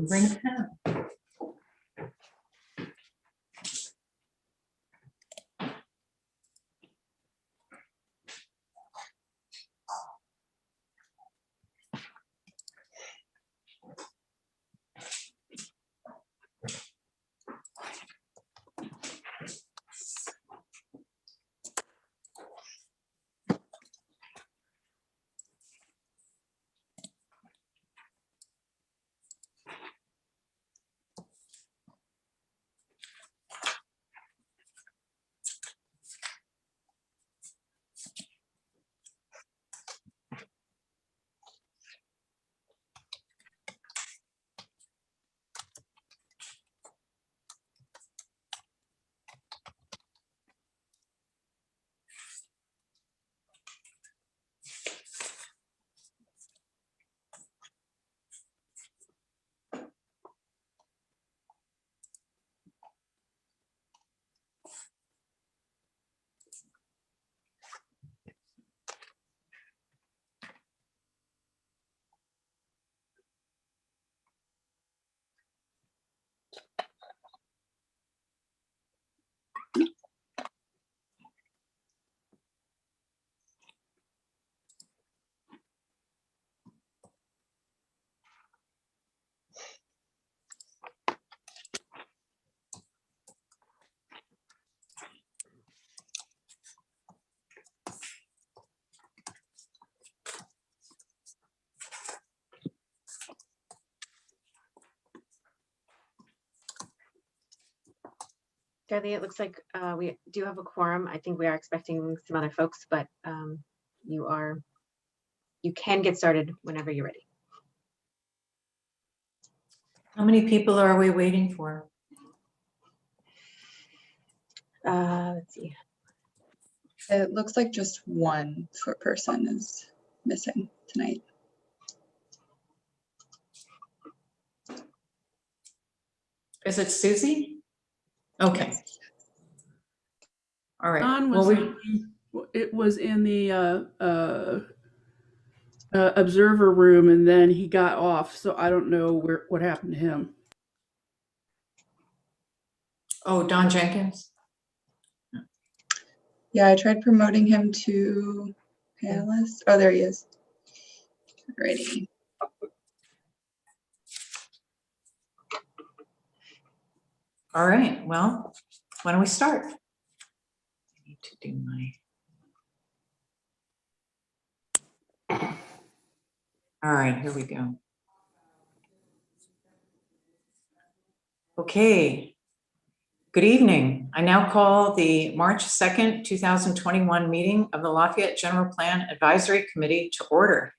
didn't bring a pen. Kathy, it looks like we do have a quorum. I think we are expecting some other folks, but you can get started whenever you're ready. How many people are we waiting for? Let's see. It looks like just one person is missing tonight. Is it Susie? Okay. All right. Don was it was in the observer room, and then he got off, so I don't know what happened to him. Oh, Don Jenkins? Yeah, I tried promoting him to panelist. Oh, there he is. Alrighty. All right, well, why don't we start? I need to do my... All right, here we go. Okay, good evening. I now call the March 2nd, 2021 meeting of the Lafayette General Plan Advisory Committee to order.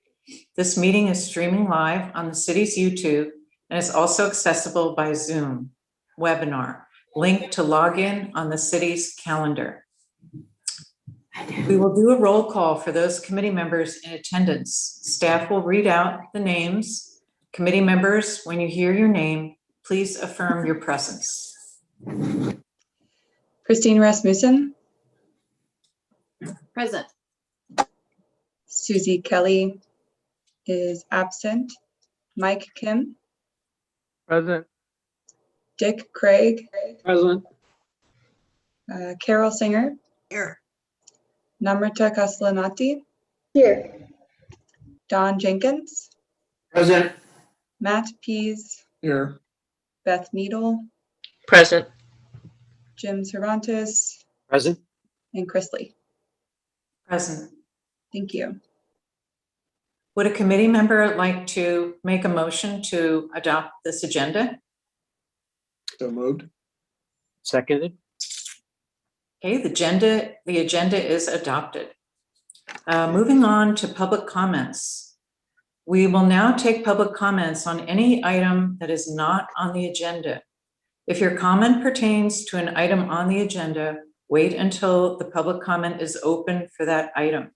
This meeting is streaming live on the city's YouTube and is also accessible by Zoom webinar, link to log in on the city's calendar. We will do a roll call for those committee members in attendance. Staff will read out the names. Committee members, when you hear your name, please affirm your presence. Christine Rasmussen. Present. Susie Kelly is absent. Mike Kim. Present. Dick Craig. Present. Carol Singer. Here. Namrata Kaslanati. Here. Don Jenkins. Present. Matt Pease. Here. Beth Needle. Present. Jim Cervantes. Present. And Chris Lee. Present. Thank you. Would a committee member like to make a motion to adopt this agenda? So moved. Seconded. Okay, the agenda is adopted. Moving on to public comments. We will now take public comments on any item that is not on the agenda. If your comment pertains to an item on the agenda, wait until the public comment is open for that item.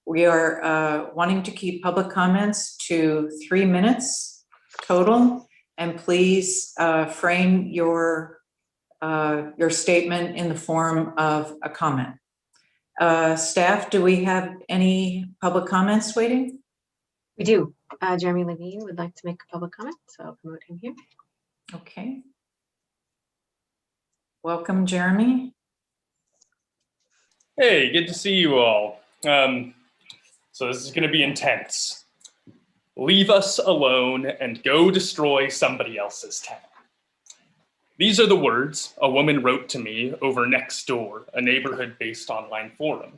We are wanting to keep public comments to 3 minutes total, and please frame your statement in the form of a comment. Staff, do we have any public comments waiting? We do. Jeremy Levine would like to make a public comment, so I'll promote him here. Okay. Welcome, Jeremy. Hey, good to see you all. So this is going to be intense. Leave us alone and go destroy somebody else's town. These are the words a woman wrote to me over Nextdoor, a neighborhood-based online forum.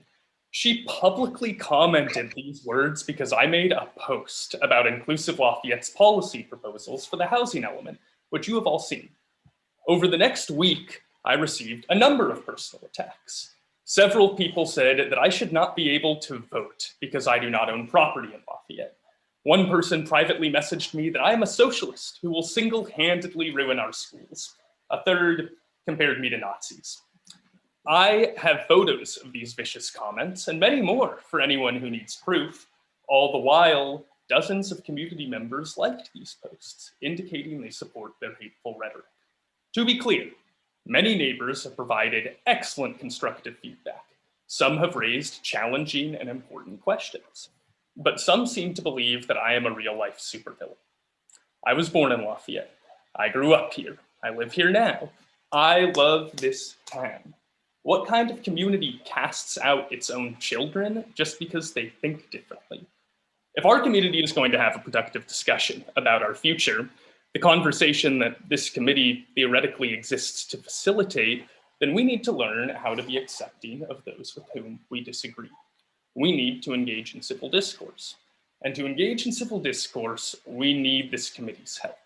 She publicly commented these words because I made a post about Inclusive Lafayette's policy proposals for the housing element, which you have all seen. Over the next week, I received a number of personal attacks. Several people said that I should not be able to vote because I do not own property in Lafayette. One person privately messaged me that I am a socialist who will single-handedly ruin our schools. A third compared me to Nazis. I have photos of these vicious comments and many more for anyone who needs proof. All the while, dozens of community members liked these posts, indicating they support their hateful rhetoric. To be clear, many neighbors have provided excellent constructive feedback. Some have raised challenging and important questions, but some seem to believe that I am a real-life supervillain. I was born in Lafayette. I grew up here. I live here now. I love this town. What kind of community casts out its own children just because they think differently? If our community is going to have a productive discussion about our future, the conversation that this committee theoretically exists to facilitate, then we need to learn how to be accepting of those with whom we disagree. We need to engage in civil discourse. And to engage in civil discourse, we need this committee's help.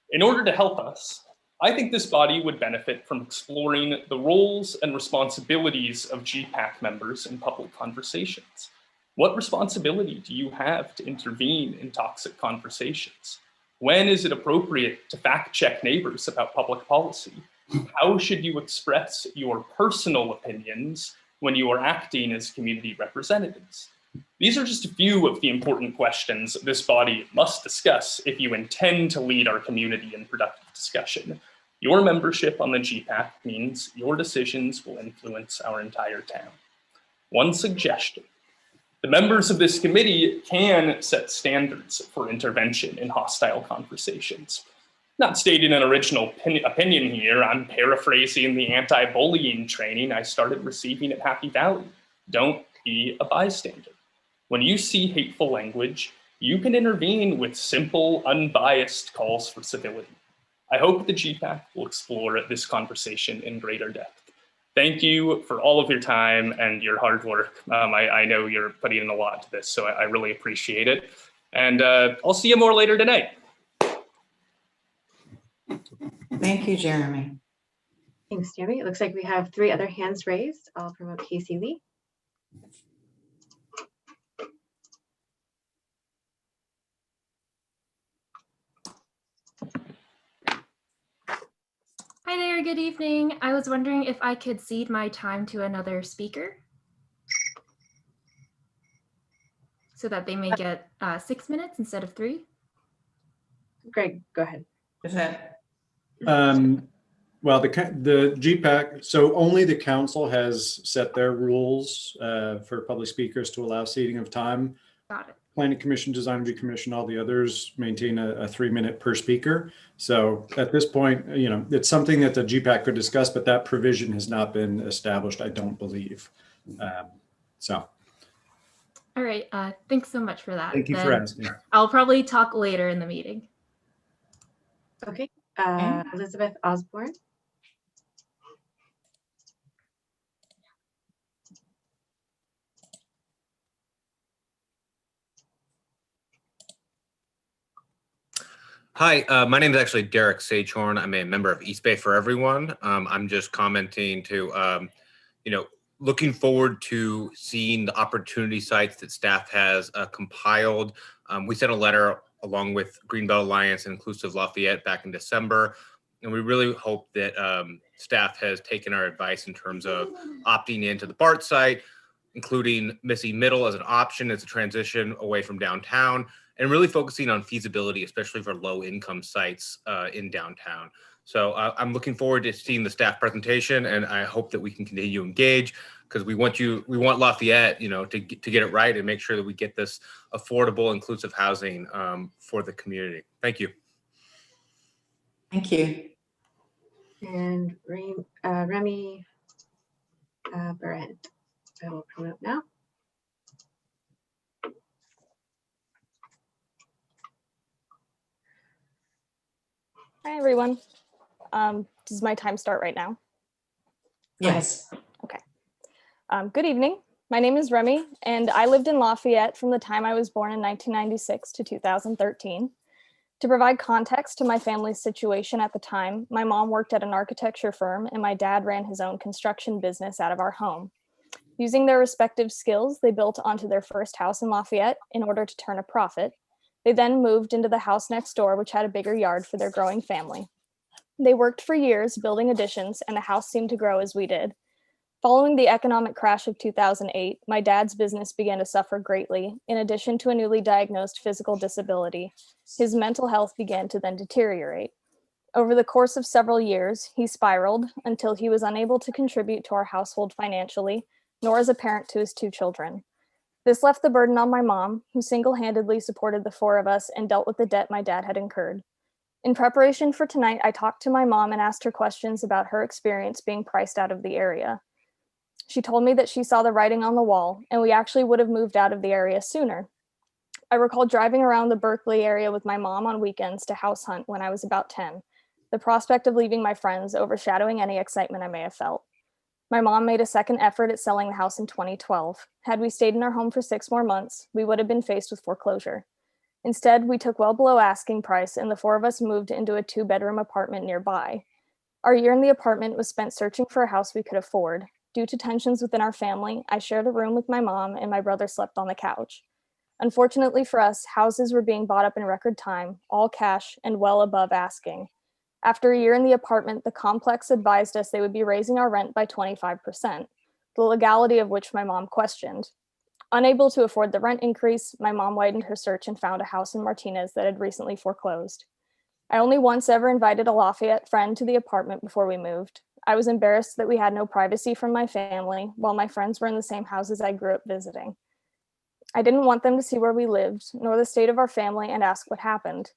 In order to help us, I think this body would benefit from exploring the roles and responsibilities of GPAC members in public conversations. What responsibility do you have to intervene in toxic conversations? When is it appropriate to fact-check neighbors about public policy? How should you express your personal opinions when you are acting as community representatives? These are just a few of the important questions this body must discuss if you intend to lead our community in productive discussion. Your membership on the GPAC means your decisions will influence our entire town. One suggestion: the members of this committee can set standards for intervention in hostile conversations. Not stating an original opinion here, I'm paraphrasing the anti-bullying training I started receiving at Happy Valley. Don't be a bystander. When you see hateful language, you can intervene with simple, unbiased calls for civility. I hope the GPAC will explore this conversation in greater depth. Thank you for all of your time and your hard work. I know you're putting in a lot to this, so I really appreciate it. And I'll see you more later tonight. Thank you, Jeremy. Thanks, Jeremy. It looks like we have 3 other hands raised. I'll promote Casey Lee. Hi there, good evening. I was wondering if I could cede my time to another speaker so that they may get 6 minutes instead of 3. Greg, go ahead. Is that, Well, the GPAC, so only the council has set their rules for public speakers to allow ceding of time. Got it. Planning Commission, Design Review Commission, all the others maintain a 3-minute per speaker. So at this point, you know, it's something that the GPAC could discuss, but that provision has not been established, I don't believe. So. All right, thanks so much for that. Thank you for asking. I'll probably talk later in the meeting. Okay, Elizabeth Osborne. Hi, my name is actually Derek Sagehorn. I'm a member of East Bay for Everyone. I'm just commenting to, looking forward to seeing the opportunity sites that staff has compiled. We sent a letter along with Greenbelt Alliance and Inclusive Lafayette back in December, and we really hope that staff has taken our advice in terms of opting into the BART site, including Missy Middle as an option as a transition away from downtown, and really focusing on feasibility, especially for low income sites in downtown. So I'm looking forward to seeing the staff presentation, and I hope that we can continue to engage, because we want Lafayette, to get it right and make sure that we get this affordable, inclusive housing for the community. Thank you. Thank you. And Remy Barrett, I will promote now. Hi, everyone. Does my time start right now? Yes. Okay. Good evening. My name is Remy, and I lived in Lafayette from the time I was born in 1996 to 2013. To provide context to my family's situation at the time, my mom worked at an architecture firm and my dad ran his own construction business out of our home. Using their respective skills, they built onto their first house in Lafayette in order to turn a profit. They then moved into the house next door, which had a bigger yard for their growing family. They worked for years building additions, and the house seemed to grow as we did. Following the economic crash of 2008, my dad's business began to suffer greatly. In addition to a newly diagnosed physical disability, his mental health began to then deteriorate. Over the course of several years, he spiraled until he was unable to contribute to our household financially, nor as a parent to his 2 children. This left the burden on my mom, who single-handedly supported the 4 of us and dealt with the debt my dad had incurred. In preparation for tonight, I talked to my mom and asked her questions about her experience being priced out of the area. She told me that she saw the writing on the wall, and we actually would have moved out of the area sooner. I recall driving around the Berkeley area with my mom on weekends to house hunt when I was about 10, the prospect of leaving my friends overshadowing any excitement I may have felt. My mom made a second effort at selling the house in 2012. Had we stayed in our home for 6 more months, we would have been faced with foreclosure. Instead, we took well below asking price, and the 4 of us moved into a 2-bedroom apartment nearby. Our year in the apartment was spent searching for a house we could afford. Due to tensions within our family, I shared a room with my mom and my brother slept on the couch. Unfortunately for us, houses were being bought up in record time, all cash and well above asking. After a year in the apartment, the complex advised us they would be raising our rent by 25%, the legality of which my mom questioned. Unable to afford the rent increase, my mom widened her search and found a house in Martinez that had recently foreclosed. I only once ever invited a Lafayette friend to the apartment before we moved. I was embarrassed that we had no privacy from my family, while my friends were in the same houses I grew up visiting. I didn't want them to see where we lived, nor the state of our family, and ask what happened.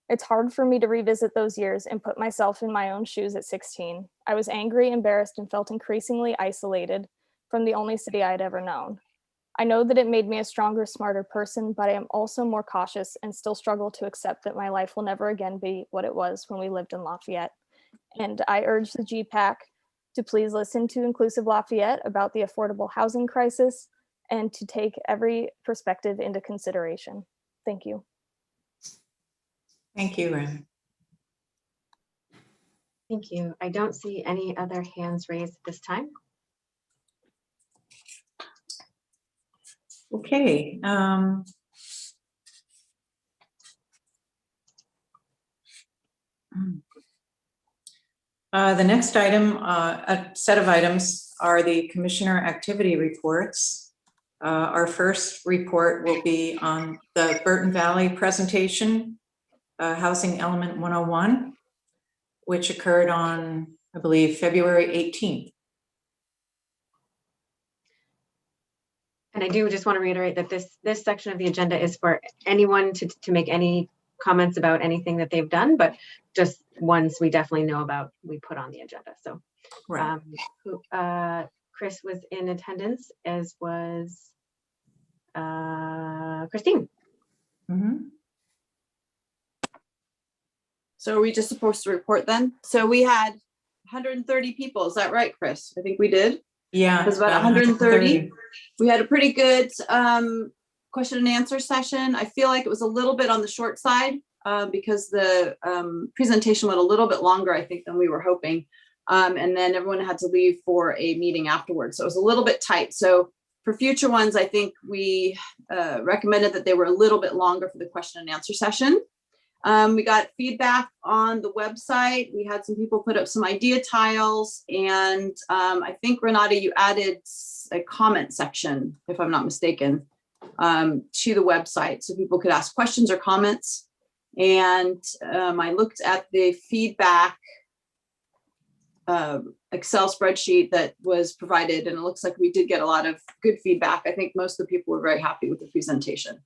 It's hard for me to revisit those years and put myself in my own shoes at 16. I was angry, embarrassed, and felt increasingly isolated from the only city I had ever known. I know that it made me a stronger, smarter person, but I am also more cautious and still struggle to accept that my life will never again be what it was when we lived in Lafayette. And I urge the GPAC to please listen to Inclusive Lafayette about the affordable housing crisis and to take every perspective into consideration. Thank you. Thank you, Ren. Thank you. I don't see any other hands raised at this time. Okay. The next item, a set of items, are the commissioner activity reports. Our first report will be on the Burton Valley presentation, Housing Element 101, which occurred on, I believe, February 18th. And I do just want to reiterate that this section of the agenda is for anyone to make any comments about anything that they've done, but just ones we definitely know about, we put on the agenda. So Right. Chris was in attendance, as was Christine. Mm-hmm. So are we just supposed to report then? So we had 130 people, is that right, Chris? I think we did. Yeah, It was about 130. We had a pretty good question and answer session. I feel like it was a little bit on the short side because the presentation went a little bit longer, I think, than we were hoping. And then everyone had to leave for a meeting afterwards. So it was a little bit tight. So for future ones, I think we recommended that they were a little bit longer for the question and answer session. We got feedback on the website. We had some people put up some idea tiles, and I think Renata, you added a comment section, if I'm not mistaken. to the website so people could ask questions or comments. And I looked at the feedback Excel spreadsheet that was provided, and it looks like we did get a lot of good feedback. I think most of the people were very happy with the presentation.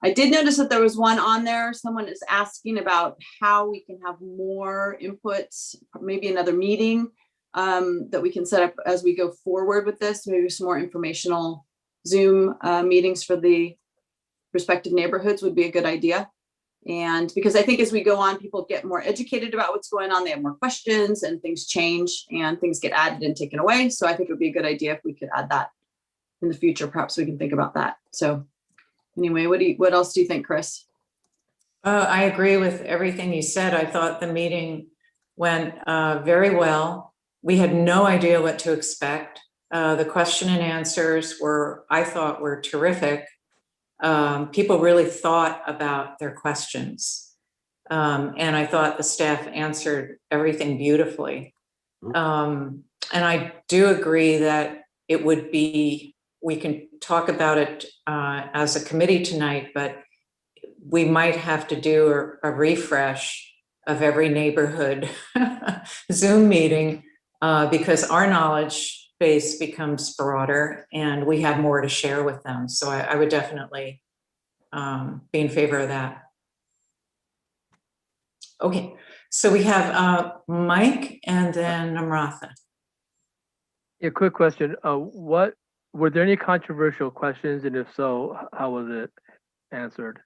I did notice that there was one on there. Someone is asking about how we can have more inputs, maybe another meeting that we can set up as we go forward with this, maybe some more informational Zoom meetings for the respective neighborhoods would be a good idea. And because I think as we go on, people get more educated about what's going on, they have more questions and things change and things get added and taken away. So I think it would be a good idea if we could add that in the future. Perhaps we can think about that. So anyway, what else do you think, Chris? I agree with everything you said. I thought the meeting went very well. We had no idea what to expect. The question and answers I thought were terrific. People really thought about their questions. And I thought the staff answered everything beautifully. And I do agree that it would be, we can talk about it as a committee tonight, but we might have to do a refresh of every neighborhood Zoom meeting because our knowledge base becomes broader and we have more to share with them. So I would definitely be in favor of that. Okay, so we have Mike and then Namratha. Yeah, quick question. Were there any controversial questions, and if so, how was it answered?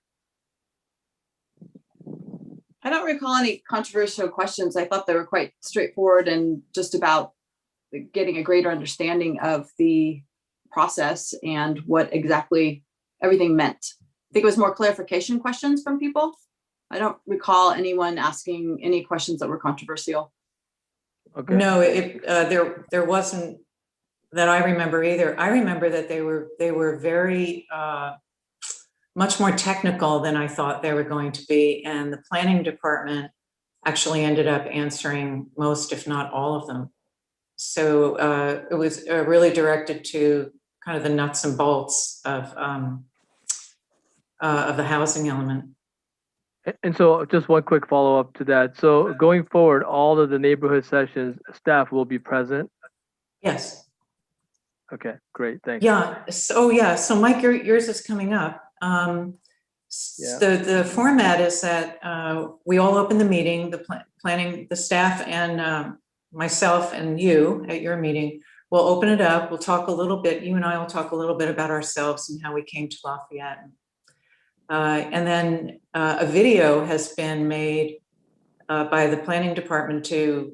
I don't recall any controversial questions. I thought they were quite straightforward and just about getting a greater understanding of the process and what exactly everything meant. I think it was more clarification questions from people. I don't recall anyone asking any questions that were controversial. Okay. No, there wasn't that I remember either. I remember that they were very much more technical than I thought they were going to be, and the planning department actually ended up answering most, if not all of them. So it was really directed to kind of the nuts and bolts of the housing element. And so just one quick follow-up to that. So going forward, all of the neighborhood sessions, staff will be present? Yes. Okay, great, thanks. Yeah, so Mike, yours is coming up. The format is that we all open the meeting, the staff and myself and you at your meeting. We'll open it up, we'll talk a little bit, you and I will talk a little bit about ourselves and how we came to Lafayette. And then a video has been made by the planning department to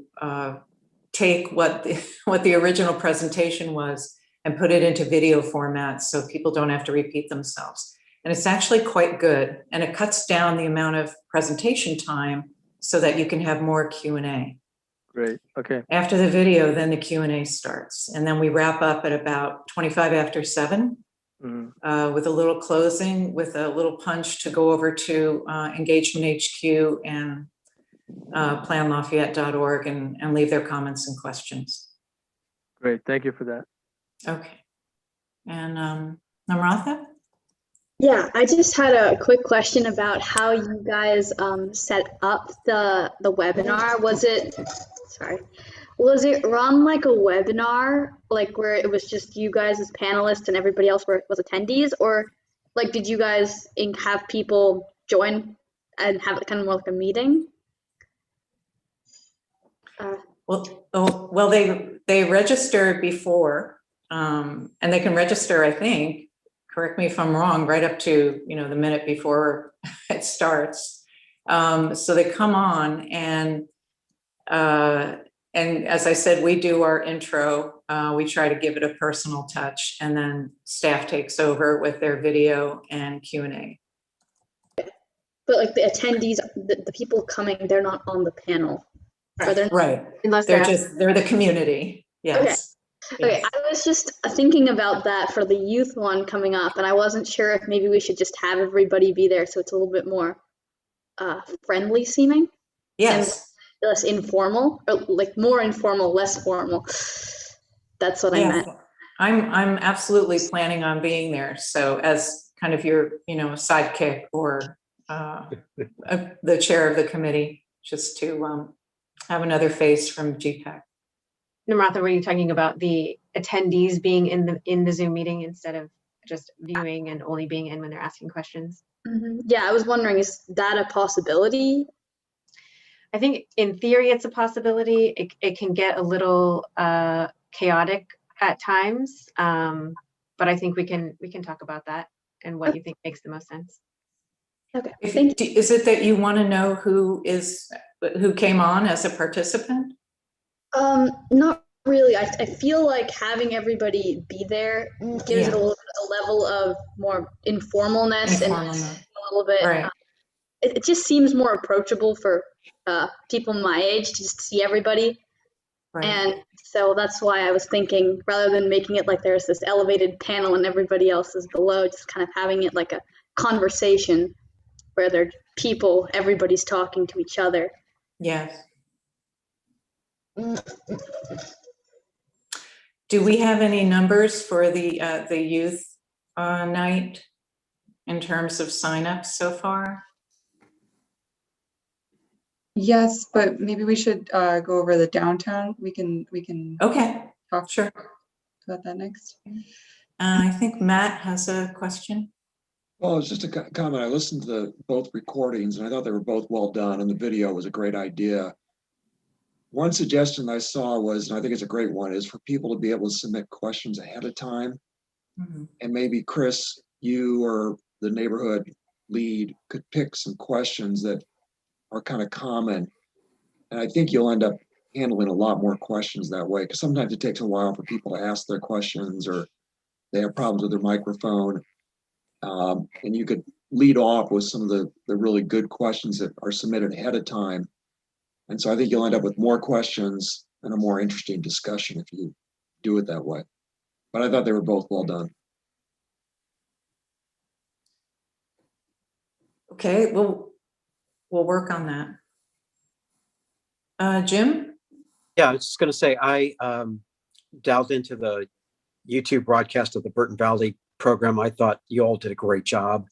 take what the original presentation was and put it into video format so people don't have to repeat themselves. And it's actually quite good, and it cuts down the amount of presentation time so that you can have more Q&A. Great, okay. After the video, then the Q&A starts, and then we wrap up at about 25 after 7 with a little closing, with a little punch to go over to Engagement HQ and planlafayette.org and leave their comments and questions. Great, thank you for that. Okay. And Namratha? Yeah, I just had a quick question about how you guys set up the webinar. Was it run like a webinar, like where it was just you guys as panelists and everybody else was attendees, or like did you guys have people join and have it kind of more like a meeting? Well, they registered before, and they can register, I think, correct me if I'm wrong, right up to, the minute before it starts. So they come on and as I said, we do our intro. We try to give it a personal touch, and then staff takes over with their video and Q&A. But like the attendees, the people coming, they're not on the panel. Right. Unless they're the community. Yes. Okay. Okay, I was just thinking about that for the youth one coming up, and I wasn't sure if maybe we should just have everybody be there so it's a little bit more friendly seeming. Yes. And less informal, or like more informal, less formal. That's what I meant. I'm absolutely planning on being there. So as kind of your, sidekick or the chair of the committee, just to have another face from GPAC. Namratha, were you talking about the attendees being in the Zoom meeting instead of just viewing and only being in when they're asking questions? Yeah, I was wondering, is that a possibility? I think in theory it's a possibility. It can get a little chaotic at times, but I think we can talk about that and what you think makes the most sense. Okay. Is it that you want to know who came on as a participant? Not really. I feel like having everybody be there gives it a level of more informalness and a little bit. Right. It just seems more approachable for people my age to just see everybody. Right. And so that's why I was thinking, rather than making it like there's this elevated panel and everybody else is below, just kind of having it like a conversation where there are people, everybody's talking to each other. Yes. Do we have any numbers for the youth night in terms of signups so far? Yes, but maybe we should go over the downtown. We can Okay. talk Sure about that next. I think Matt has a question. Well, it's just a comment. I listened to both recordings and I thought they were both well done, and the video was a great idea. One suggestion I saw was, and I think it's a great one, is for people to be able to submit questions ahead of time. Mm-hmm. And maybe Chris, you or the neighborhood lead could pick some questions that are kind of common. And I think you'll end up handling a lot more questions that way, because sometimes it takes a while for people to ask their questions or they have problems with their microphone. And you could lead off with some of the really good questions that are submitted ahead of time. And so I think you'll end up with more questions and a more interesting discussion if you do it that way. But I thought they were both well done. Okay, we'll work on that. Jim? Yeah, I was just going to say, I delved into the YouTube broadcast of the Burton Valley program. I thought you all did a great job.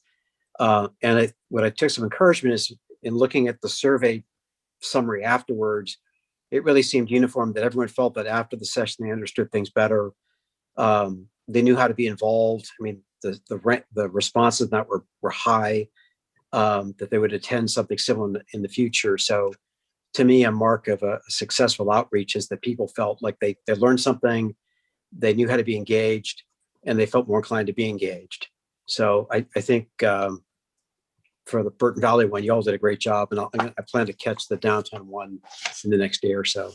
And what I took some encouragement is in looking at the survey summary afterwards, it really seemed uniform that everyone felt that after the session, they understood things better. They knew how to be involved. I mean, the responses that were high, that they would attend something similar in the future. So to me, a mark of a successful outreach is that people felt like they learned something, they knew how to be engaged, and they felt more inclined to be engaged. So I think for the Burton Valley one, you all did a great job, and I plan to catch the downtown one in the next day or so.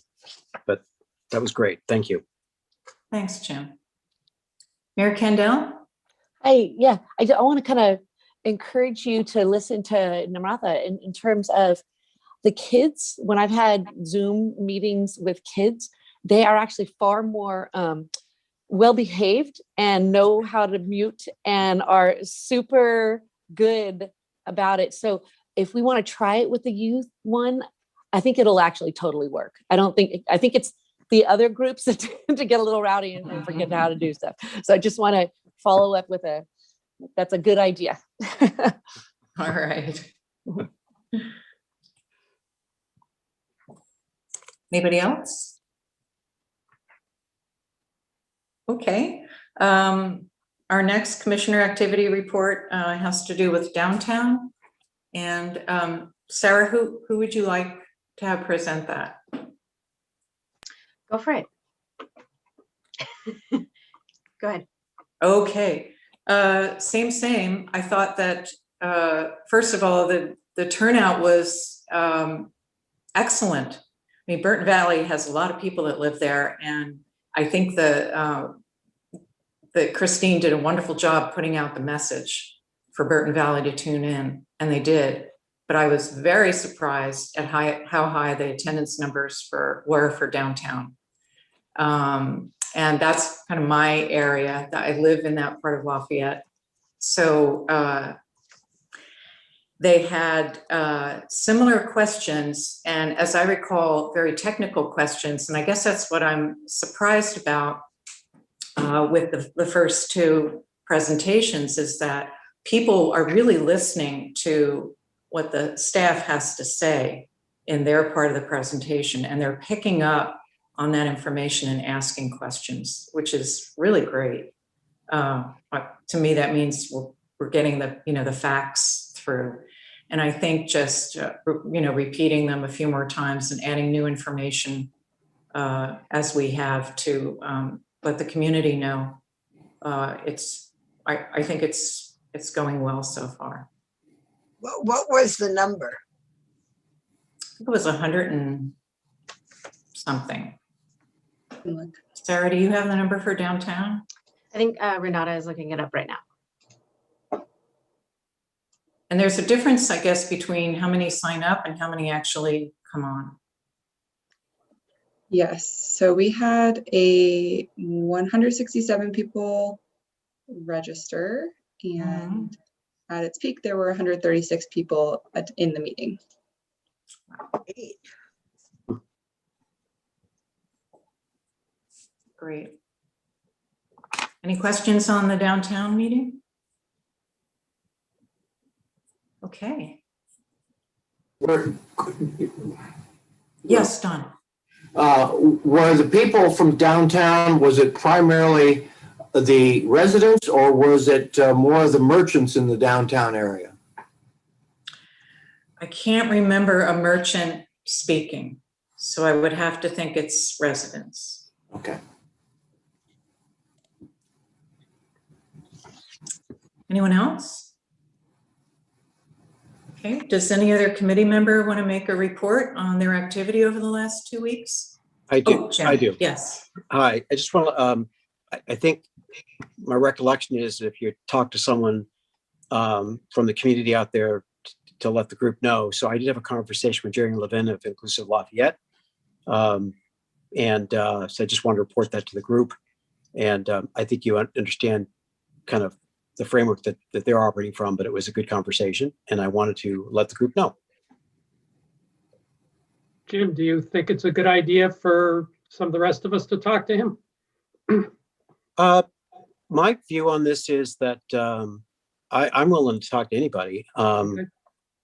But that was great. Thank you. Thanks, Jim. Mayor Kendall? I want to kind of encourage you to listen to Namratha in terms of the kids. When I've had Zoom meetings with kids, they are actually far more well-behaved and know how to mute and are super good about it. So if we want to try it with the youth one, I think it'll actually totally work. I think it's the other groups that tend to get a little rowdy and forget how to do stuff. So I just want to follow up with that's a good idea. All right. Anybody else? Okay. Our next commissioner activity report has to do with downtown. And Sarah, who would you like to have present that? Go for it. Go ahead. Okay. Same. I thought that, first of all, the turnout was excellent. I mean, Burton Valley has a lot of people that live there, and I think that Christine did a wonderful job putting out the message for Burton Valley to tune in, and they did. But I was very surprised at how high the attendance numbers were for downtown. And that's kind of my area. That I live in that part of Lafayette. So they had similar questions, and as I recall, very technical questions. And I guess that's what I'm surprised about with the first two presentations, is that people are really listening to what the staff has to say in their part of the presentation, and they're picking up on that information and asking questions, which is really great. To me, that means we're getting the facts through. And I think just, repeating them a few more times and adding new information as we have to let the community know. I think it's going well so far. What was the number? I think it was 100 and something. Sarah, do you have the number for downtown? I think Renata is looking it up right now. And there's a difference, I guess, between how many sign up and how many actually come on. Yes, so we had 167 people register, and at its peak, there were 136 people in the meeting. Great. Any questions on the downtown meeting? Okay. Yes, Don. Were the people from downtown, was it primarily the residents, or was it more of the merchants in the downtown area? I can't remember a merchant speaking, so I would have to think it's residents. Okay. Anyone else? Okay, does any other committee member want to make a report on their activity over the last 2 weeks? I do. Jim, I do. Yes. Hi, I just want to, I think my recollection is if you talk to someone from the community out there to let the group know. So I did have a conversation with Jerry Levin of Inclusive Lafayette. So I just wanted to report that to the group. And I think you understand kind of the framework that they're operating from, but it was a good conversation and I wanted to let the group know. Jim, do you think it's a good idea for some of the rest of us to talk to him? My view on this is that I'm willing to talk to anybody. Okay.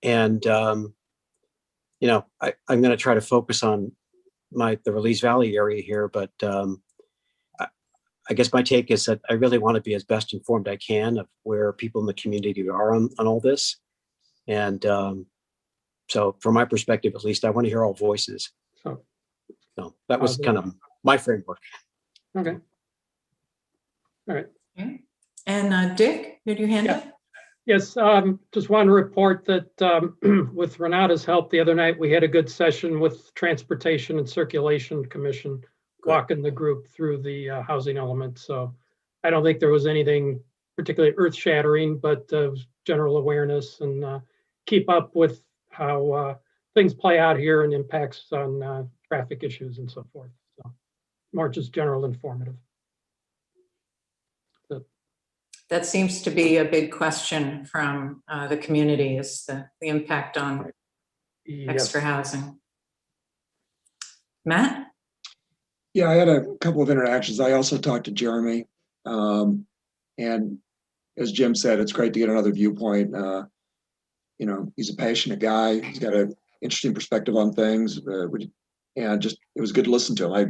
And, I'm going to try to focus on the Release Valley area here, but I guess my take is that I really want to be as best informed I can of where people in the community are on all this. And so from my perspective, at least, I want to hear all voices. So that was kind of my framework. Okay. All right. Okay. And Dick, you had your hand up? Yes, just want to report that with Renata's help the other night, we had a good session with Transportation and Circulation Commission, walking the group through the housing element. So I don't think there was anything particularly earth-shattering, but general awareness and keep up with how things play out here and impacts on traffic issues and so forth. So more just general informative. That seems to be a big question from the community, is the impact on extra housing. Matt? Yeah, I had a couple of interactions. I also talked to Jeremy. And as Jim said, it's great to get another viewpoint. He's a passionate guy. He's got an interesting perspective on things. And just, it was good to listen to him. I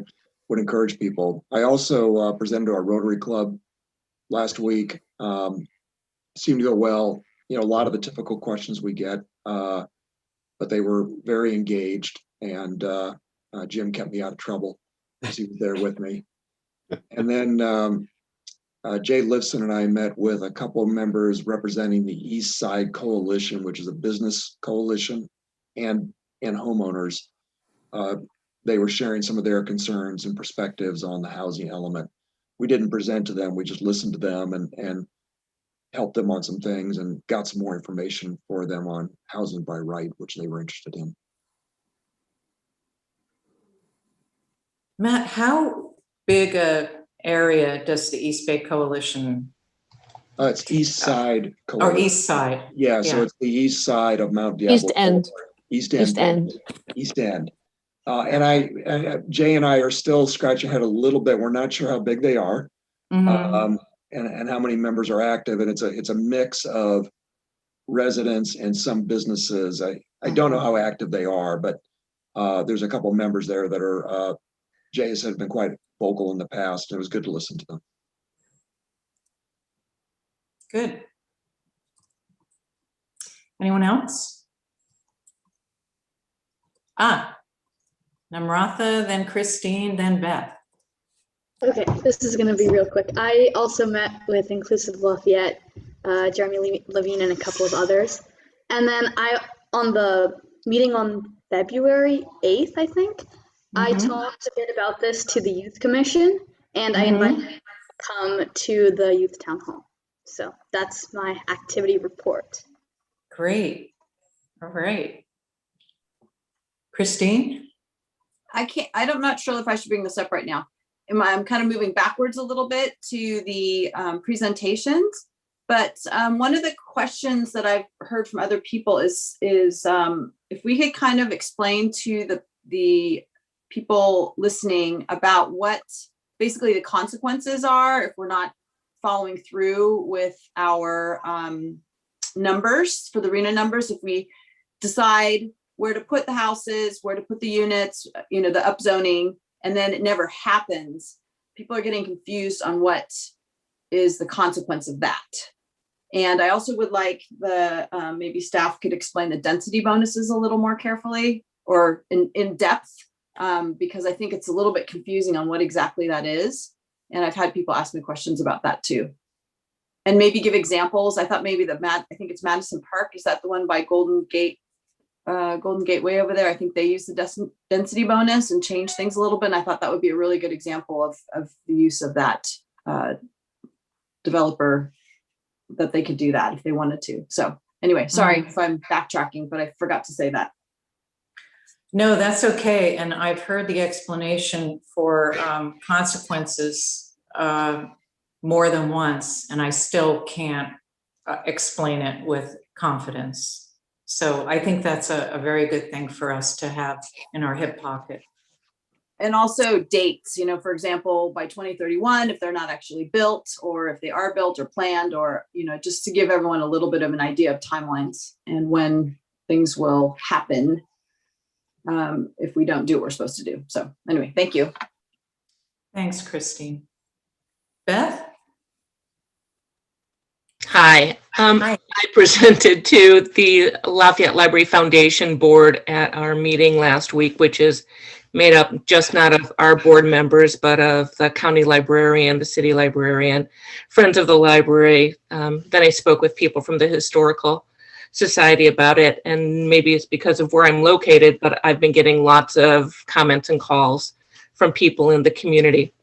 would encourage people. I also presented to our Rotary Club last week. Seemed to go well. A lot of the typical questions we get, but they were very engaged, and Jim kept me out of trouble because he was there with me. And then Jay Lifson and I met with a couple of members representing the East Side Coalition, which is a business coalition, and homeowners. They were sharing some of their concerns and perspectives on the housing element. We didn't present to them, we just listened to them and helped them on some things and got some more information for them on housing by right, which they were interested in. Matt, how big a area does the East Bay Coalition? It's East Side Coalition. Or East Side. Yeah, so it's the east side of Mount Diablo. East End. East End. East End. And Jay and I are still scratching our head a little bit. We're not sure how big they are. Mm-hmm. and how many members are active. And it's a mix of residents and some businesses. I don't know how active they are, but there's a couple members there that are, Jay has been quite vocal in the past. It was good to listen to them. Good. Anyone else? Namratha, then Christine, then Beth. Okay, this is going to be real quick. I also met with Inclusive Lafayette, Jeremy Levine, and a couple of others. And then on the meeting on February 8th, I think, I talked a bit about this to the Youth Commission, and I invited them to come to the Youth Town Hall. So that's my activity report. Great. All right. Christine? I'm not sure if I should bring this up right now. I'm kind of moving backwards a little bit to the presentations, but one of the questions that I've heard from other people is if we could kind of explain to the people listening about what basically the consequences are if we're not following through with our numbers for the RHNA numbers. If we decide where to put the houses, where to put the units, the upzoning, and then it never happens, people are getting confused on what is the consequence of that. And I also would like maybe staff could explain the density bonuses a little more carefully or in depth, because I think it's a little bit confusing on what exactly that is. And I've had people ask me questions about that too. And maybe give examples. I thought maybe I think it's Madison Park. Is that the one by Golden Gateway over there? I think they use the density bonus and change things a little bit. And I thought that would be a really good example of the use of that developer, that they could do that if they wanted to. So anyway, sorry if I'm backtracking, but I forgot to say that. No, that's okay. And I've heard the explanation for consequences more than once, and I still can't explain it with confidence. So I think that's a very good thing for us to have in our hip pocket. And also dates, for example, by 2031, if they're not actually built, or if they are built or planned, or, just to give everyone a little bit of an idea of timelines and when things will happen if we don't do what we're supposed to do. So anyway, thank you. Thanks, Christine. Beth? Hi. I presented to the Lafayette Library Foundation Board at our meeting last week, which is made up just not of our board members, but of the county librarian, the city librarian, friends of the library. Then I spoke with people from the Historical Society about it, and maybe it's because of where I'm located, but I've been getting lots of comments and calls from people in the community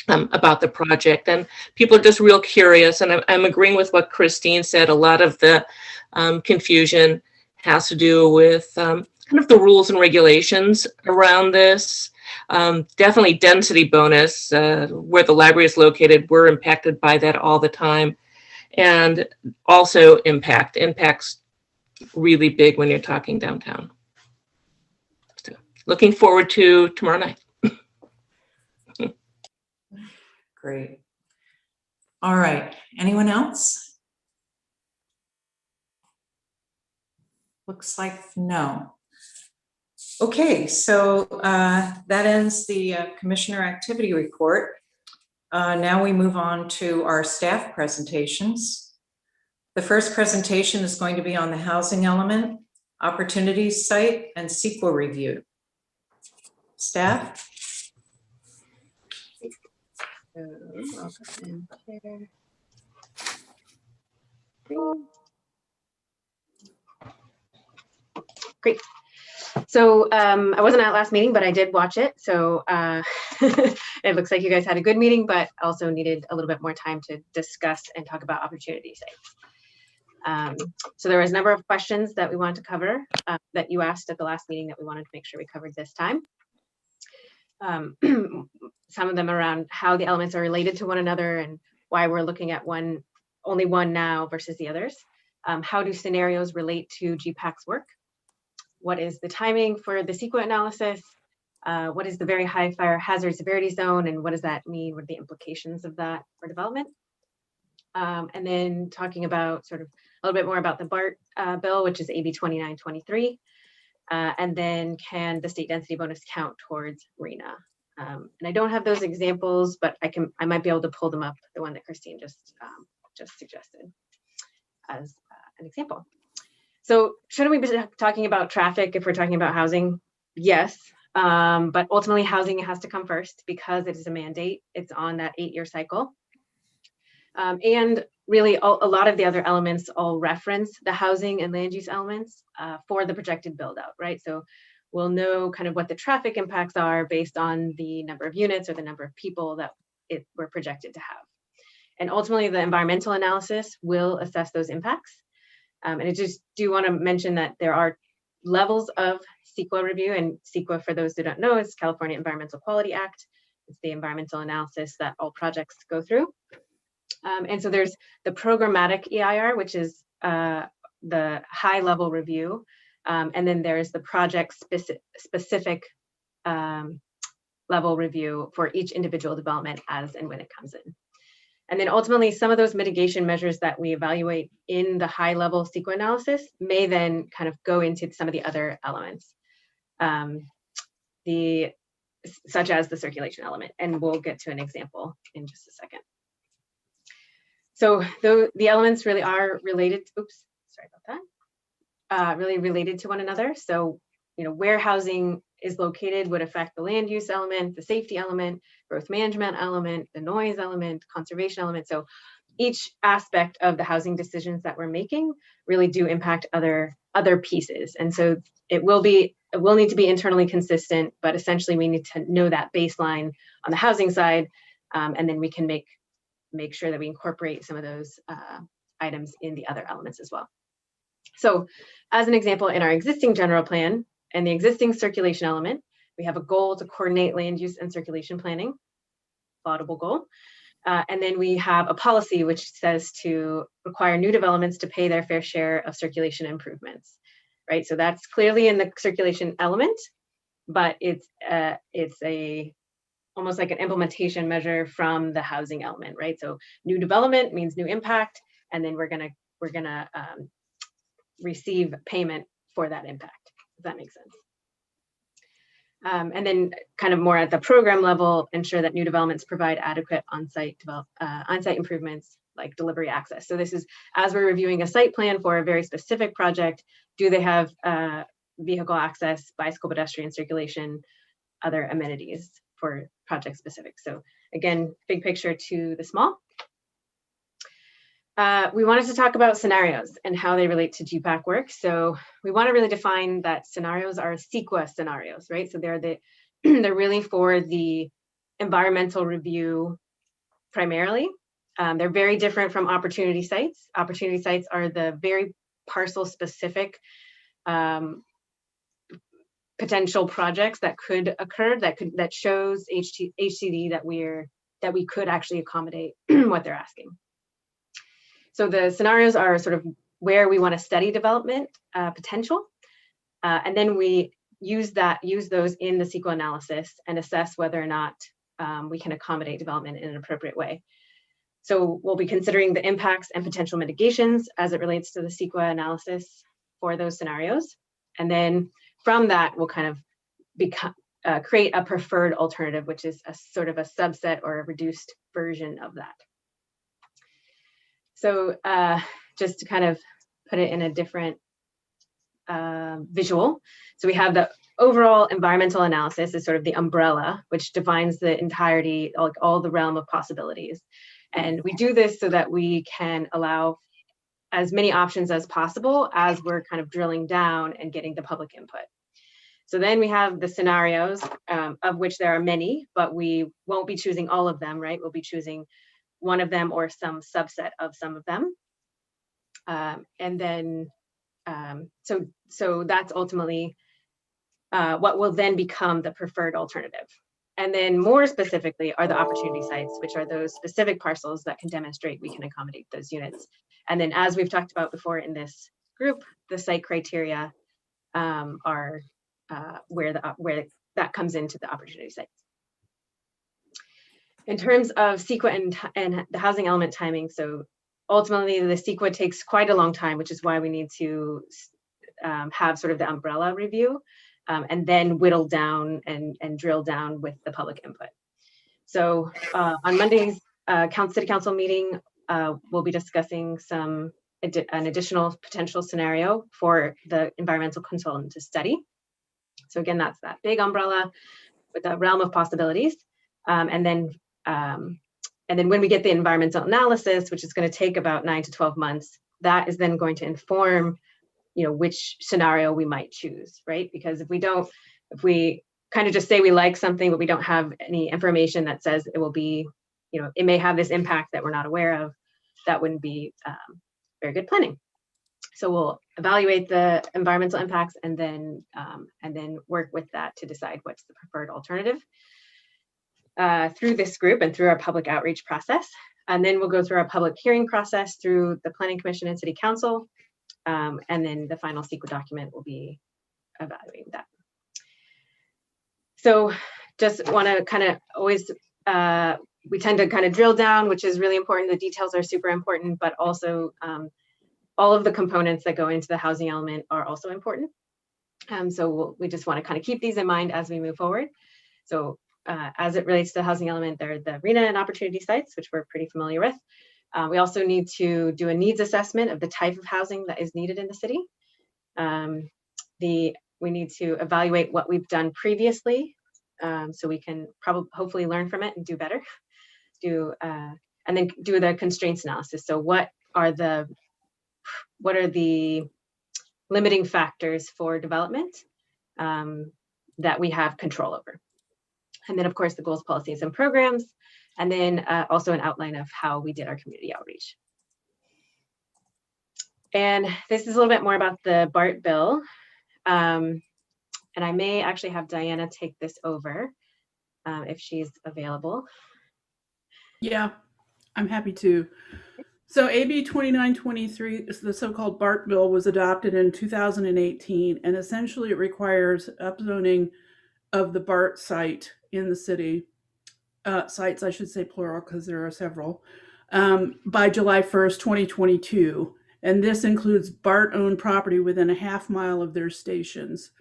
about the project, and people are just real curious. And I'm agreeing with what Christine said. A lot of the confusion has to do with kind of the rules and regulations around this. Definitely density bonus, where the library is located, we're impacted by that all the time. And also impacts really big when you're talking downtown. So looking forward to tomorrow night. Great. All right. Anyone else? Looks like no. Okay, so that ends the commissioner activity report. Now we move on to our staff presentations. The first presentation is going to be on the housing element, opportunities site, and CEQA review. Staff? Great. So I wasn't at last meeting, but I did watch it. So it looks like you guys had a good meeting, but also needed a little bit more time to discuss and talk about opportunity sites. So there was a number of questions that we wanted to cover that you asked at the last meeting that we wanted to make sure we covered this time. Some of them around how the elements are related to one another and why we're looking at only one now versus the others. How do scenarios relate to GPAC's work? What is the timing for the CEQA analysis? What is the very high fire hazard severity zone, and what does that mean? What are the implications of that for development? And then talking about sort of a little bit more about the BART bill, which is AB 2923. And then can the state density bonus count towards RENA? And I don't have those examples, but I might be able to pull them up, the one that Christine just suggested as an example. So shouldn't we be talking about traffic if we're talking about housing? Yes, but ultimately housing has to come first because it is a mandate. It's on that 8-year cycle. And really a lot of the other elements all reference the housing and land use elements for the projected build out, right? So we'll know kind of what the traffic impacts are based on the number of units or the number of people that we're projected to have. And ultimately the environmental analysis will assess those impacts. And I just do want to mention that there are levels of CEQA review, and CEQA, for those who don't know, is California Environmental Quality Act. It's the environmental analysis that all projects go through. And so there's the programmatic EIR, which is the high level review. And then there's the project specific level review for each individual development as and when it comes in. And then ultimately, some of those mitigation measures that we evaluate in the high level CEQA analysis may then kind of go into some of the other elements, such as the circulation element. And we'll get to an example in just a second. So the elements really are related, really related to one another. So, where housing is located would affect the land use element, the safety element, growth management element, the noise element, conservation element. So each aspect of the housing decisions that we're making really do impact other pieces. And so it will need to be internally consistent, but essentially we need to know that baseline on the housing side, and then we can make sure that we incorporate some of those items in the other elements as well. So as an example, in our existing general plan and the existing circulation element, we have a goal to coordinate land use and circulation planning, laudable goal. And then we have a policy which says to require new developments to pay their fair share of circulation improvements, right? So that's clearly in the circulation element, but it's almost like an implementation measure from the housing element, right? So new development means new impact, and then we're gonna receive payment for that impact. Does that make sense? And then kind of more at the program level, ensure that new developments provide adequate on-site improvements like delivery access. So this is, as we're reviewing a site plan for a very specific project, do they have vehicle access, bicycle pedestrian circulation, other amenities for project specific. So again, big picture to the small. We wanted to talk about scenarios and how they relate to GPAC work. So we want to really define that scenarios are CEQA scenarios, right? So they're really for the environmental review primarily. They're very different from opportunity sites. Opportunity sites are the very parcel specific potential projects that could occur that shows HCD that we could actually accommodate what they're asking. So the scenarios are sort of where we want to study development potential, and then we use those in the CEQA analysis and assess whether or not we can accommodate development in an appropriate way. So we'll be considering the impacts and potential mitigations as it relates to the CEQA analysis for those scenarios, and then from that we'll kind of create a preferred alternative, which is a sort of a subset or a reduced version of that. So just to kind of put it in a different visual. So we have the overall environmental analysis is sort of the umbrella, which defines the entirety, like all the realm of possibilities. And we do this so that we can allow as many options as possible as we're kind of drilling down and getting the public input. So then we have the scenarios, of which there are many, but we won't be choosing all of them, right? We'll be choosing one of them or some subset of some of them. And then, so that's ultimately what will then become the preferred alternative. And then more specifically are the opportunity sites, which are those specific parcels that can demonstrate we can accommodate those units. And then as we've talked about before in this group, the site criteria are where that comes into the opportunity sites. In terms of CEQA and the housing element timing, so ultimately, the CEQA takes quite a long time, which is why we need to have sort of the umbrella review and then whittle down and drill down with the public input. So on Monday's City Council meeting, we'll be discussing an additional potential scenario for the environmental consultant to study. So again, that's that big umbrella with a realm of possibilities. And then when we get the environmental analysis, which is going to take about 9 to 12 months, that is then going to inform, which scenario we might choose, right? Because if we kind of just say we like something, but we don't have any information that says it will be, it may have this impact that we're not aware of, that wouldn't be very good planning. So we'll evaluate the environmental impacts and then work with that to decide what's the preferred alternative through this group and through our public outreach process. And then we'll go through our public hearing process through the Planning Commission and City Council. And then the final CEQA document will be evaluating that. So just want to kind of always, we tend to kind of drill down, which is really important. The details are super important, but also all of the components that go into the housing element are also important. So we just want to kind of keep these in mind as we move forward. So as it relates to the housing element, there are the RENA and opportunity sites, which we're pretty familiar with. We also need to do a needs assessment of the type of housing that is needed in the city. We need to evaluate what we've done previously so we can hopefully learn from it and do better. And then do the constraints analysis. So what are the limiting factors for development that we have control over? And then of course the goals, policies, and programs, and then also an outline of how we did our community outreach. And this is a little bit more about the BART bill. And I may actually have Diana take this over if she's available. Yeah, I'm happy to. So AB 2923, the so-called BART bill, was adopted in 2018, and essentially it requires upzoning of the BART site in the city, sites, I should say plural because there are several, by July 1st, 2022. And this includes BART-owned property within a half mile of their stations.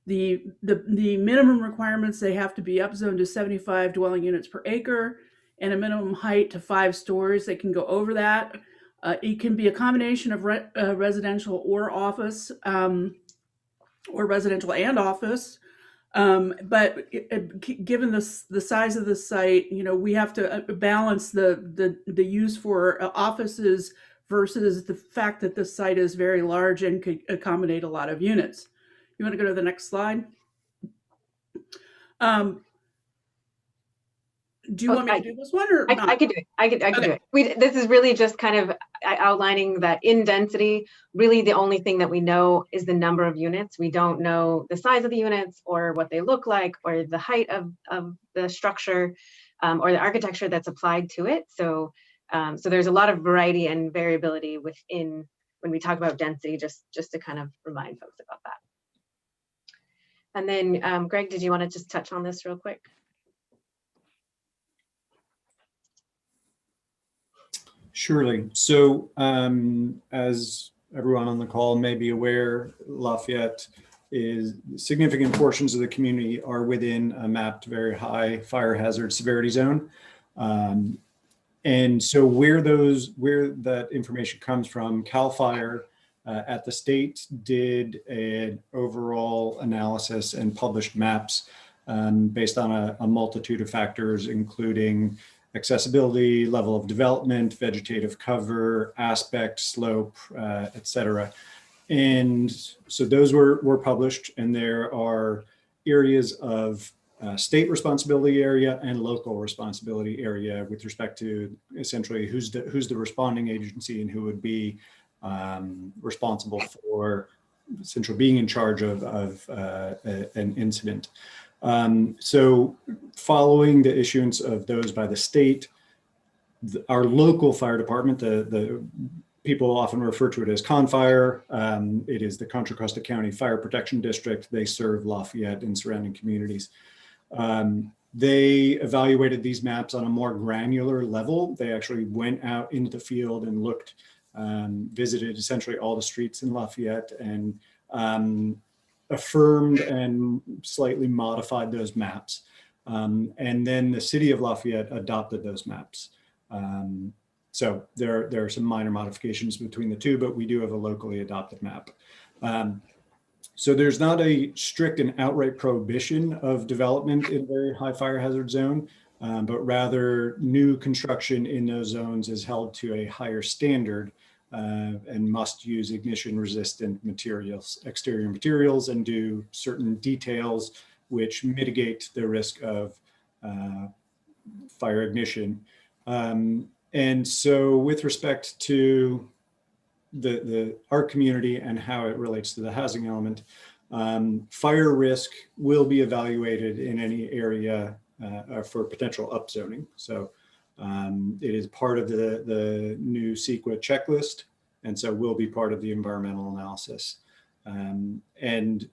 The minimum requirements, they have to be upzoned to 75 dwelling units per acre and a minimum height to 5 stories. They can go over that. It can be a combination of residential or office, or residential and office. But given the size of the site, we have to balance the use for offices versus the fact that the site is very large and could accommodate a lot of units. You want to go to the next slide? Do you want me to do this one or not? I could do it. I could do it. This is really just kind of outlining that in density, really the only thing that we know is the number of units. We don't know the size of the units or what they look like or the height of the structure or the architecture that's applied to it. So there's a lot of variety and variability within when we talk about density, just to kind of remind folks about that. And then Greg, did you want to just touch on this real quick? Surely. So as everyone on the call may be aware, Lafayette is significant portions of the community are within a mapped very high fire hazard severity zone. And so where that information comes from, CAL FIRE at the state did an overall analysis and published maps based on a multitude of factors, including accessibility, level of development, vegetative cover, aspect, slope, et cetera. And so those were published, and there are areas of state responsibility area and local responsibility area with respect to essentially who's the responding agency and who would be responsible for essentially being in charge of an incident. So following the issuance of those by the state, our local fire department, the people often refer to it as ConFire. It is the Contra Costa County Fire Protection District. They serve Lafayette and surrounding communities. They evaluated these maps on a more granular level. They actually went out into the field and looked, visited essentially all the streets in Lafayette and affirmed and slightly modified those maps. And then the city of Lafayette adopted those maps. So there are some minor modifications between the two, but we do have a locally adopted map. So there's not a strict and outright prohibition of development in a very high fire hazard zone, but rather new construction in those zones is held to a higher standard and must use ignition resistant materials, exterior materials, and do certain details which mitigate the risk of fire ignition. And so with respect to our community and how it relates to the housing element, fire risk will be evaluated in any area for potential upzoning. So it is part of the new CEQA checklist, and so will be part of the environmental analysis. And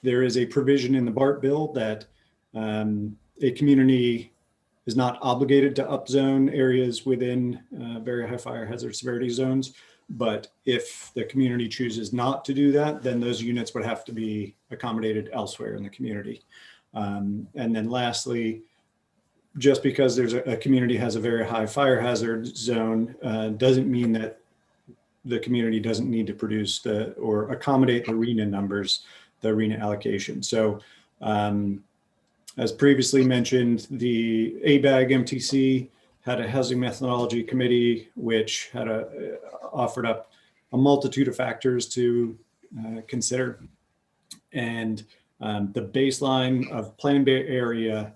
there is a provision in the BART bill that a community is not obligated to upzone areas within very high fire hazard severity zones. But if the community chooses not to do that, then those units would have to be accommodated elsewhere in the community. And then lastly, just because there's a community has a very high fire hazard zone doesn't mean that the community doesn't need to produce or accommodate the RENA numbers, the RENA allocation. So as previously mentioned, the ABAG MTC had a housing methodology committee, which had offered up a multitude of factors to consider. And the baseline of Plan B area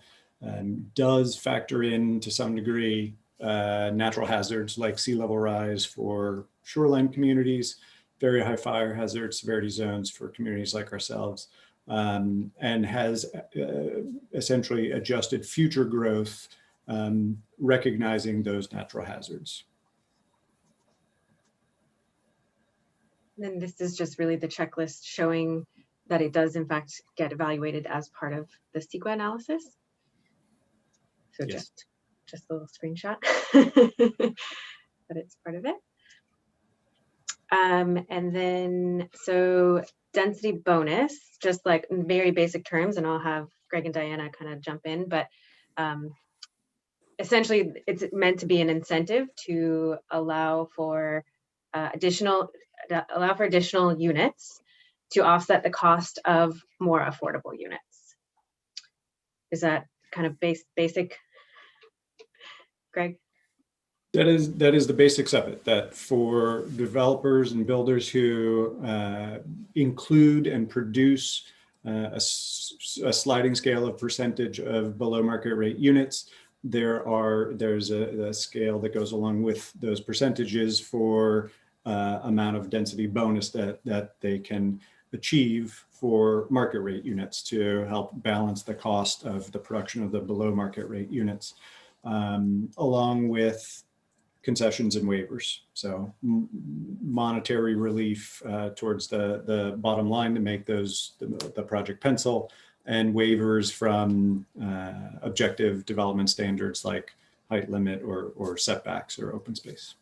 does factor in to some degree natural hazards like sea level rise for shoreline communities, very high fire hazard severity zones for communities like ourselves, and has essentially adjusted future growth, recognizing those natural hazards. And this is just really the checklist showing that it does in fact get evaluated as part of the CEQA analysis. So yes. just a little screenshot, but it's part of it. And then, so density bonus, just like in very basic terms, and I'll have Greg and Diana kind of jump in, but essentially it's meant to be an incentive to allow for additional units to offset the cost of more affordable units. Is that kind of basic, Greg? That is the basics of it, that for developers and builders who include and produce a sliding scale of percentage of below market rate units, there's a scale that goes along with those percentages for amount of density bonus that they can achieve for market rate units to help balance the cost of the production of the below market rate units, along with concessions and waivers. So monetary relief towards the bottom line to make the project pencil, and waivers from objective development standards like height limit or setbacks or open space.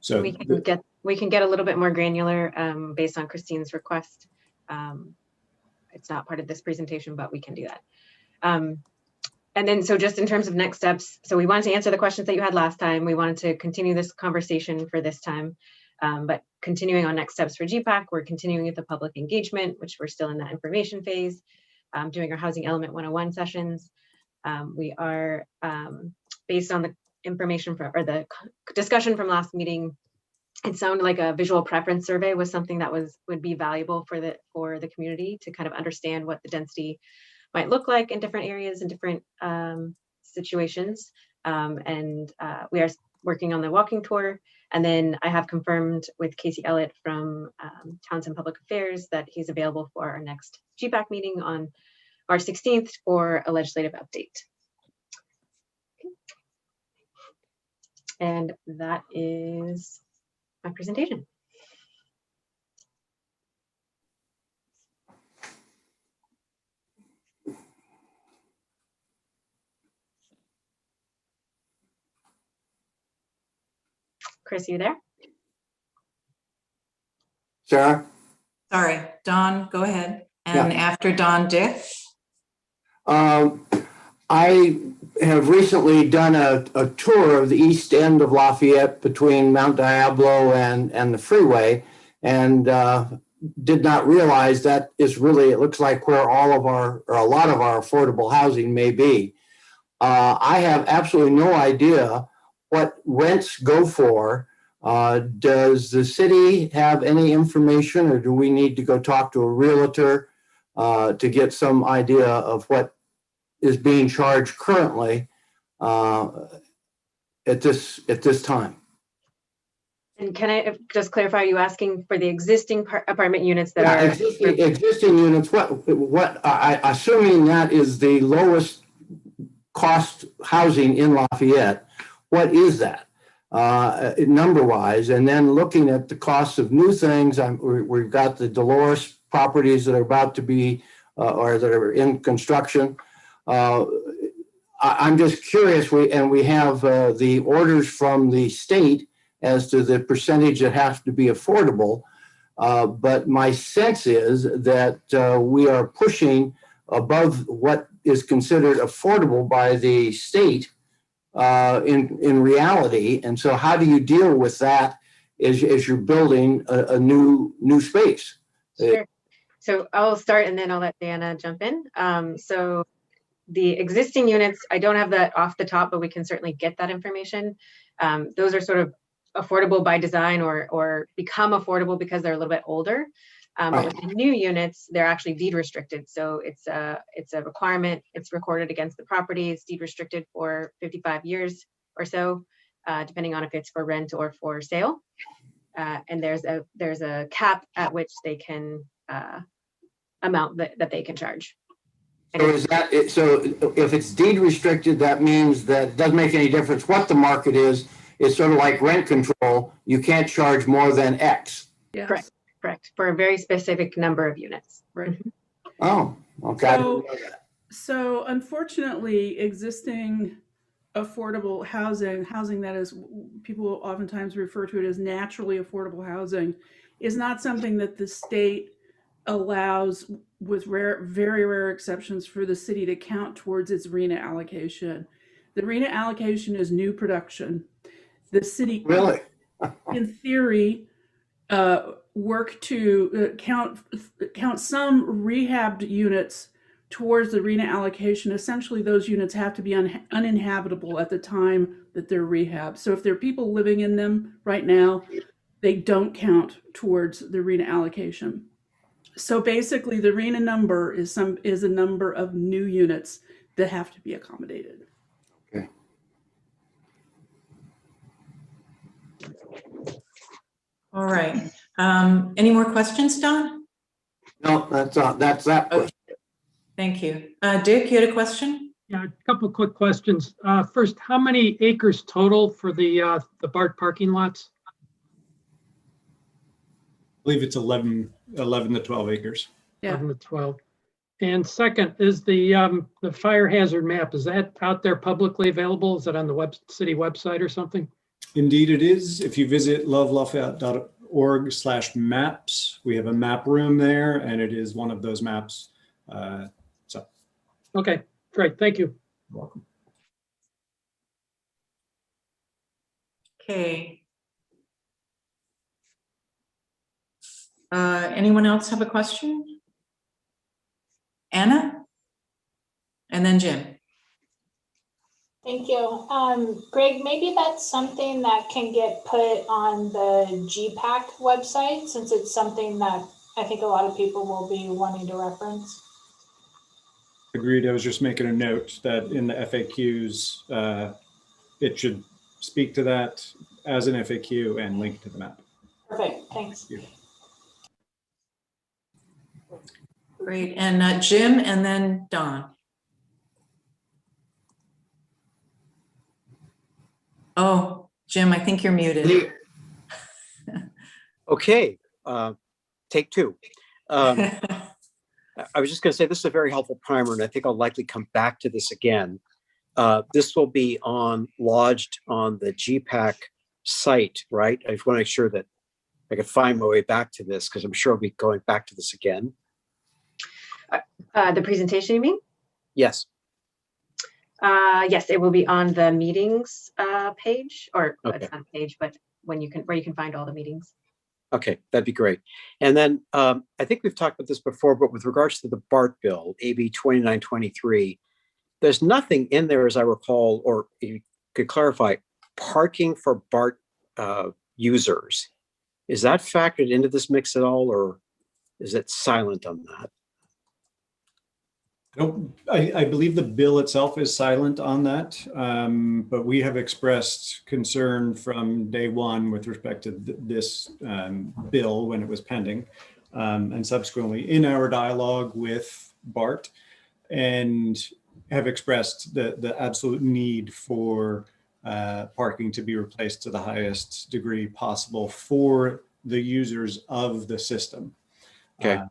So we can get a little bit more granular based on Christine's request. It's not part of this presentation, but we can do that. And then, so just in terms of next steps, so we wanted to answer the questions that you had last time. We wanted to continue this conversation for this time, but continuing on next steps for GPAC, we're continuing with the public engagement, which we're still in that information phase, doing our Housing Element 101 sessions. We are, based on the information or the discussion from last meeting, it sounded like a visual preference survey was something that would be valuable for the community to kind of understand what the density might look like in different areas and different situations. We are working on the walking tour. And then I have confirmed with Casey Elliott from Townsend Public Affairs that he's available for our next GPAC meeting on March 16th for a legislative update. Okay. And that is my presentation. Chris, you there? Sarah? Sorry, Don, go ahead. And Yeah. after Don, Dick? I have recently done a tour of the east end of Lafayette between Mount Diablo and the freeway, and did not realize that is really, it looks like where all of our, or a lot of our affordable housing may be. I have absolutely no idea what rents go for. Does the city have any information, or do we need to go talk to a realtor to get some idea of what is being charged currently at this time? And can I just clarify, are you asking for the existing apartment units that Yeah, are? existing units, assuming that is the lowest cost housing in Lafayette, what is that number wise? And then looking at the costs of new things, we've got the Dolores properties that are about to be or that are in construction. I'm just curious, we have the orders from the state as to the percentage that has to be affordable. But my sense is that we are pushing above what is considered affordable by the state in reality. And so how do you deal with that as you're building a new space? Sure. So I'll start and then I'll let Diana jump in. So the existing units, I don't have that off the top, but we can certainly get that information. Those are sort of affordable by design or become affordable because they're a little bit older. But with the new units, they're actually deed restricted. So it's a requirement. It's recorded against the property. It's deed restricted for 55 years or so, depending on if it's for rent or for sale. And there's a cap at which they can amount that they can charge. So is that it? So if it's deed restricted, that means that it doesn't make any difference what the market is. It's sort of like rent control. You can't charge more than X. Yes. Correct. For a very specific number of units. Right. Oh, okay. So unfortunately, existing affordable housing that is, people oftentimes refer to it as naturally affordable housing, is not something that the state allows, with very rare exceptions, for the city to count towards its RENA allocation. The RENA allocation is new production. The city, really, in theory, work to count some rehabbed units towards the RENA allocation. Essentially, those units have to be uninhabitable at the time that they're rehabbed. So if there are people living in them right now, they don't count towards the RENA allocation. So basically, the RENA number is a number of new units that have to be accommodated. Okay. All right. Any more questions, Don? No, that's that. Okay. Thank you. Dick, you had a question? Yeah, a couple of quick questions. First, how many acres total for the BART parking lots? I believe it's 11 to 12 acres. Yeah. 11 to 12. And second, is the fire hazard map, is that out there publicly available? Is it on the city website or something? Indeed it is. If you visit lovelafayette.org/maps, we have a map room there, and it is one of those maps. Okay, great. Thank you. You're welcome. Okay. Anyone else have a question? Anna? And then Jim. Thank you. Greg, maybe that's something that can get put on the GPAC website, since it's something that I think a lot of people will be wanting to reference. Agreed. I was just making a note that in the FAQs, it should speak to that as an FAQ and link to the map. Perfect. Thanks. Thank you. Great. And Jim and then Don. Oh, Jim, I think you're muted. Okay, take two. I was just going to say this is a very helpful primer, and I think I'll likely come back to this again. This will be lodged on the GPAC site, right? I just want to make sure that I can find my way back to this because I'm sure I'll be going back to this again. The presentation, you mean? Yes. Yes, it will be on the meetings page, or Okay. it's not a page, but where you can find all the meetings. Okay, that'd be great. And then I think we've talked about this before, but with regards to the BART bill, AB 2923, there's nothing in there, as I recall, or you could clarify, parking for BART users. Is that factored into this mix at all, or is it silent on that? I believe the bill itself is silent on that, but we have expressed concern from day one with respect to this bill when it was pending, and subsequently in our dialogue with BART, and have expressed the absolute need for parking to be replaced to the highest degree possible for the users of the system. Okay.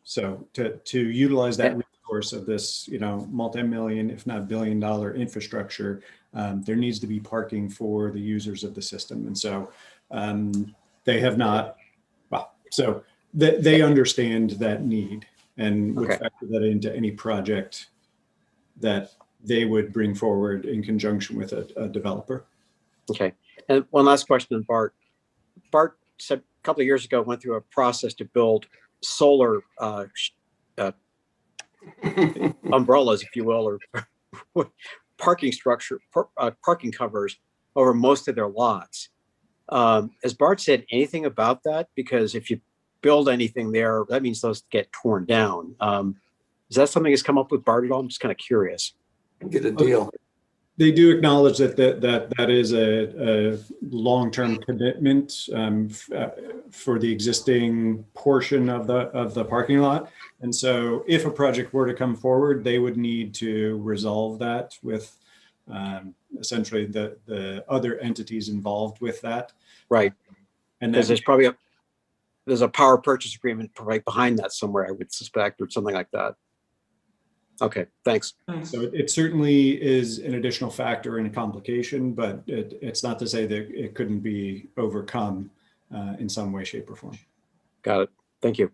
So to utilize that resource of this, multi-million, if not billion-dollar infrastructure, there needs to be parking for the users of the system. And so they have not, well, so they understand that need and would factor that into any project that they would bring forward in conjunction with a developer. Okay. And one last question on BART. BART said a couple of years ago went through a process to build solar umbrellas, if you will, or parking parking covers over most of their lots. Has BART said anything about that? Because if you build anything there, that means those get torn down. Is that something that's come up with BART at all? I'm just kind of curious. Get a deal. They do acknowledge that is a long-term commitment for the existing portion of the parking lot. And so if a project were to come forward, they would need to resolve that with essentially the other entities involved with that. Right. And because there's a power purchase agreement right behind that somewhere, I would suspect, or something like that. Okay, thanks. So it certainly is an additional factor and a complication, but it's not to say that it couldn't be overcome in some way, shape, or form. Got it. Thank you.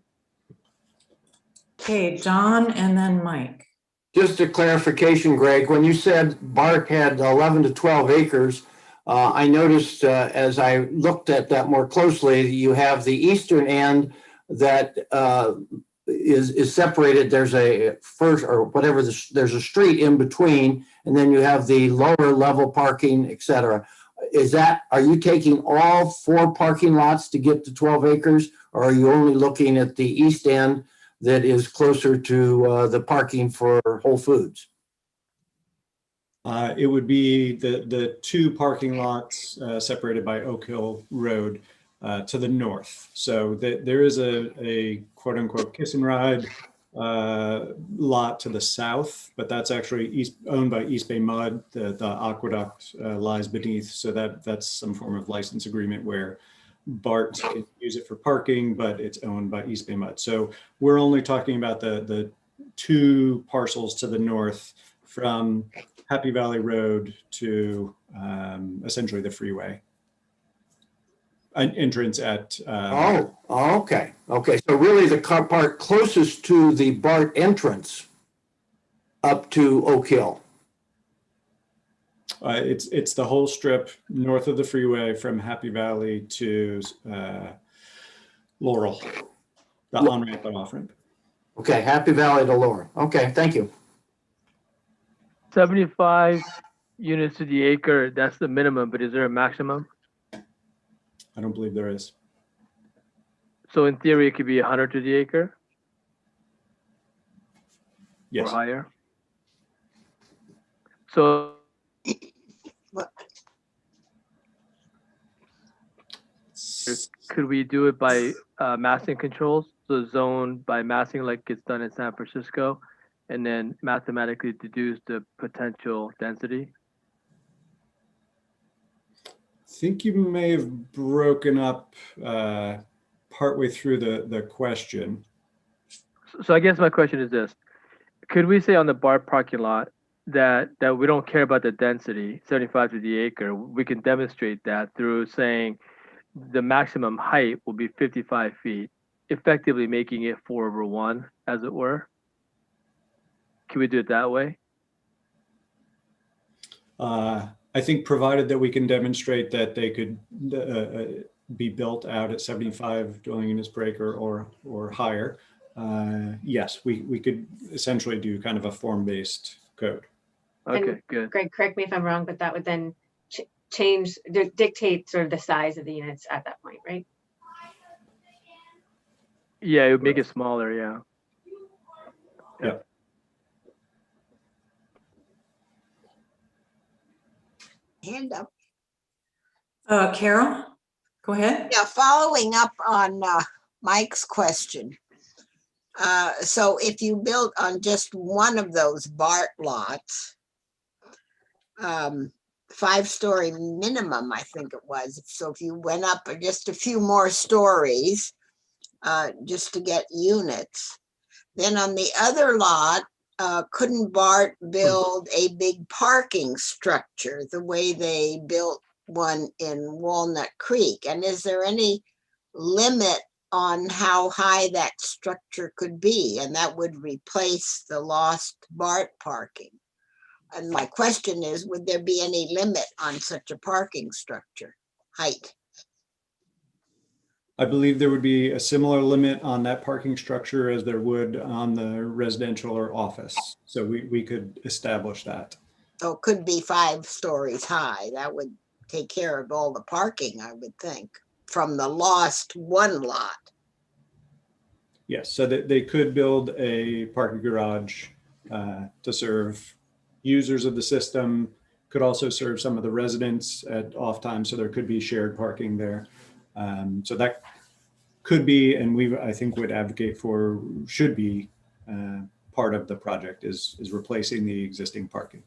Okay, John and then Mike. Just a clarification, Greg, when you said BART had 11 to 12 acres, I noticed as I looked at that more closely, you have the eastern end that is separated. There's a first or whatever, there's a street in between, and then you have the lower level parking, et cetera. Are you taking all 4 parking lots to get to 12 acres, or are you only looking at the east end that is closer to the parking for Whole Foods? It would be the 2 parking lots separated by Oak Hill Road to the north. So there is a quote unquote kiss and ride lot to the south, but that's actually owned by East Bay Mud. The aqueduct lies beneath. So that's some form of license agreement where BART can use it for parking, but it's owned by East Bay Mud. So we're only talking about the 2 parcels to the north from Happy Valley Road to essentially the freeway. An entrance at okay. So really the car part closest to the BART entrance up to Oak Hill. It's the whole strip north of the freeway from Happy Valley to Laurel, the on-ramp and off-ramp. Okay, Happy Valley to Laurel. Okay, thank you. 75 units to the acre, that's the minimum, but is there a maximum? I don't believe there is. So in theory, it could be 100 to the acre? Yes. Or higher? So could we do it by massing controls? So zone by massing like it's done in San Francisco, and then mathematically deduce the potential density? I think you may have broken up partway through the question. So I guess my question is this. Could we say on the BART parking lot that we don't care about the density, 75 to the acre. We can demonstrate that through saying the maximum height will be 55 feet, effectively making it 4/1, as it were. Can we do it that way? I think provided that we can demonstrate that they could be built out at 75 dwelling units per acre or higher, yes, we could essentially do kind of a form-based code. Okay, And good. Greg, correct me if I'm wrong, but that would then dictate sort of the size of the units at that point, right? Yeah, it would make it smaller, yeah. Yeah. Hand up. Carol, go ahead. Yeah, following up on Mike's question. So if you built on just one of those BART lots, 5-story minimum, I think it was. So if you went up just a few more stories, just to get units, then on the other lot, couldn't BART build a big parking structure the way they built one in Walnut Creek? And is there any limit on how high that structure could be? And that would replace the lost BART parking. And my question is, would there be any limit on such a parking structure height? I believe there would be a similar limit on that parking structure as there would on the residential or office. So we could establish that. So it could be 5 stories high. That would take care of all the parking, I would think, from the lost one lot. Yes, so that they could build a parking garage to serve users of the system, could also serve some of the residents at off times. So there could be shared parking there. So that could be, and I think would advocate for, should be part of the project is replacing the existing parking.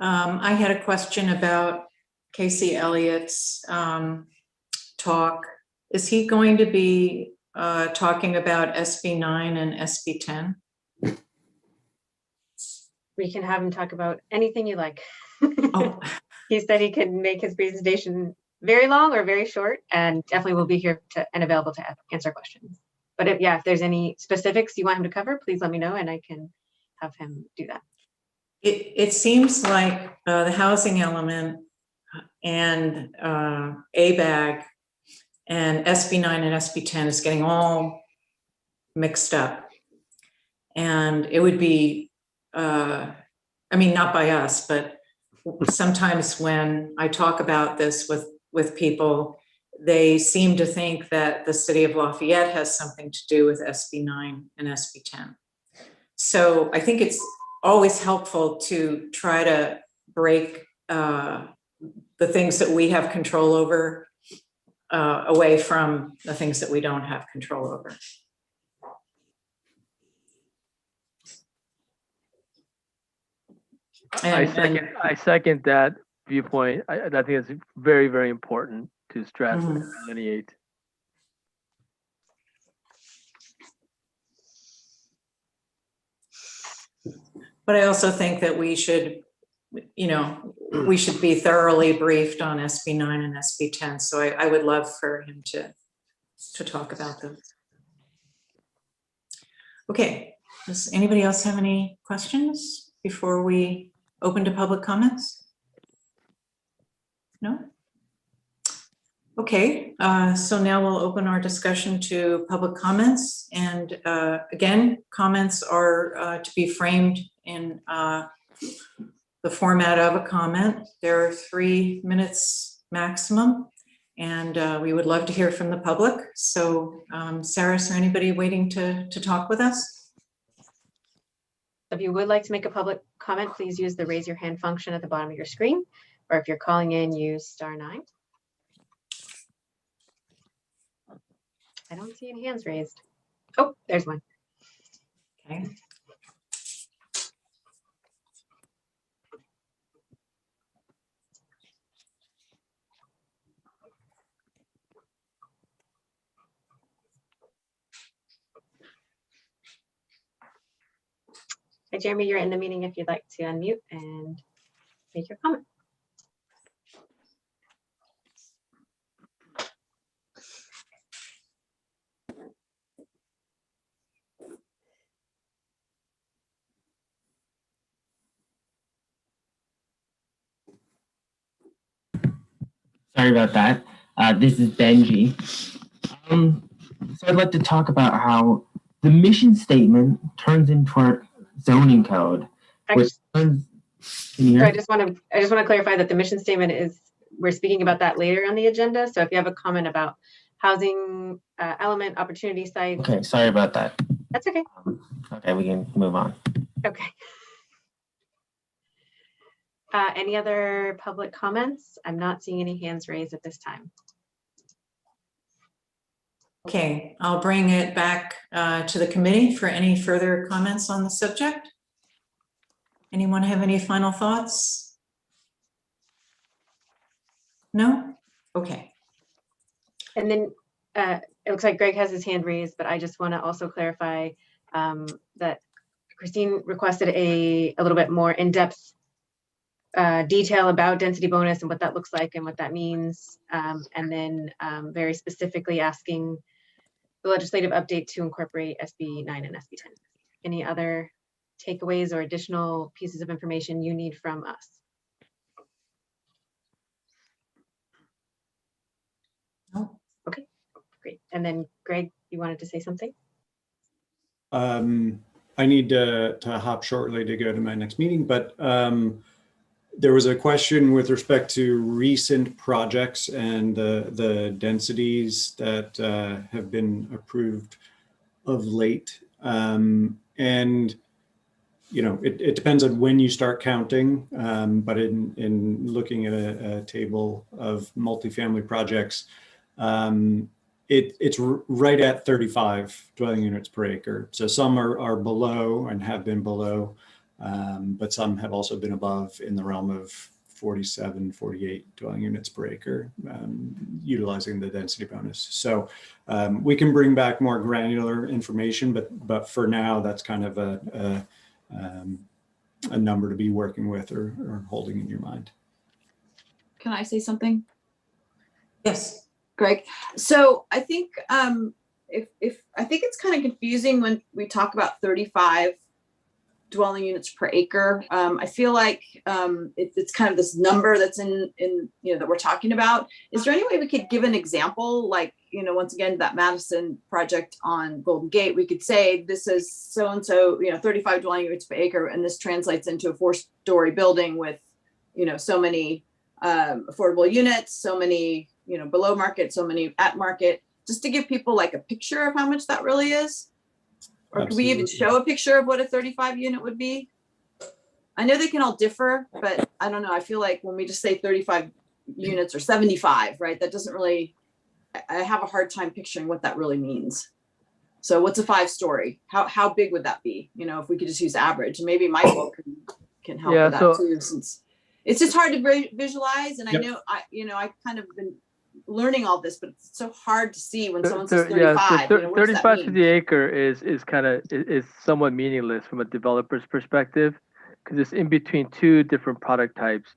I had a question about Casey Elliott's talk. Is he going to be talking about SB 9 and SB 10? We can have him talk about anything you like. Oh. He said he can make his presentation very long or very short, and definitely will be here and available to answer questions. But if there's any specifics you want him to cover, please let me know and I can have him do that. It seems like the housing element and ABAG and SB 9 and SB 10 is getting all mixed up. And it would be, I mean, not by us, but sometimes when I talk about this with people, they seem to think that the city of Lafayette has something to do with SB 9 and SB 10. So I think it's always helpful to try to break the things that we have control over away from the things that we don't have control over. I second that viewpoint. I think it's very, very important to stress and delineate. But I also think that we should, we should be thoroughly briefed on SB 9 and SB 10. So I would love for him to talk about those. Okay, does anybody else have any questions before we open to public comments? No? Okay, so now we'll open our discussion to public comments. And again, comments are to be framed in the format of a comment. There are 3 minutes maximum, and we would love to hear from the public. So Sarah, is there anybody waiting to talk with us? If you would like to make a public comment, please use the raise your hand function at the bottom of your screen, or if you're calling in, use *9. I don't see any hands raised. Oh, there's one. Okay. Jeremy, you're in the meeting if you'd like to unmute and make your comment. Sorry about that. This is Benji. So I'd like to talk about how the mission statement turns into our zoning code. Which turns, can you hear? So I just want to clarify that the mission statement is, we're speaking about that later on the agenda. So if you have a comment about housing element, opportunity sites. Okay, sorry about that. That's okay. Okay, we can move on. Okay. Any other public comments? I'm not seeing any hands raised at this time. Okay, I'll bring it back to the committee for any further comments on the subject. Anyone have any final thoughts? No? Okay. And then it looks like Greg has his hand raised, but I just want to also clarify that Christine requested a little bit more in-depth detail about density bonus and what that looks like and what that means. And then very specifically asking the legislative update to incorporate SB 9 and SB 10. Any other takeaways or additional pieces of information you need from us? No. Okay, great. And then Greg, you wanted to say something? I need to hop shortly to go to my next meeting, but there was a question with respect to recent projects and the densities that have been approved of late. And you know, it depends on when you start counting, but in looking at a table of multifamily projects, it's right at 35 dwelling units per acre. So some are below and have been below, but some have also been above in the realm of 47, 48 dwelling units per acre, utilizing the density bonus. So we can bring back more granular information, but for now, that's kind of a number to be working with or holding in your mind. Can I say something? Yes. Greg. So I think if I think it's kind of confusing when we talk about 35 dwelling units per acre. I feel like it's kind of this number that's in that we're talking about. Is there any way we could give an example, like, once again, that Madison project on Golden Gate, we could say this is so and so, 35 dwelling units per acre, and this translates into a 4-story building with so many affordable units, so many below market, so many at market, just to give people like a picture of how much that really is. Or could we even show a picture of what a 35 unit would be? I know they can all differ, but I don't know. I feel like when we just say 35 units or 75, right, that doesn't really, I have a hard time picturing what that really means. So what's a 5-story? How big would that be? If we could just use average, maybe Michael can help with that too, since it's just hard to visualize. And I know, I kind of been learning all this, but it's so hard to see when someone says 35. Yeah, so 35 to mean? the acre is somewhat meaningless from a developer's perspective, because it's in between two different product types.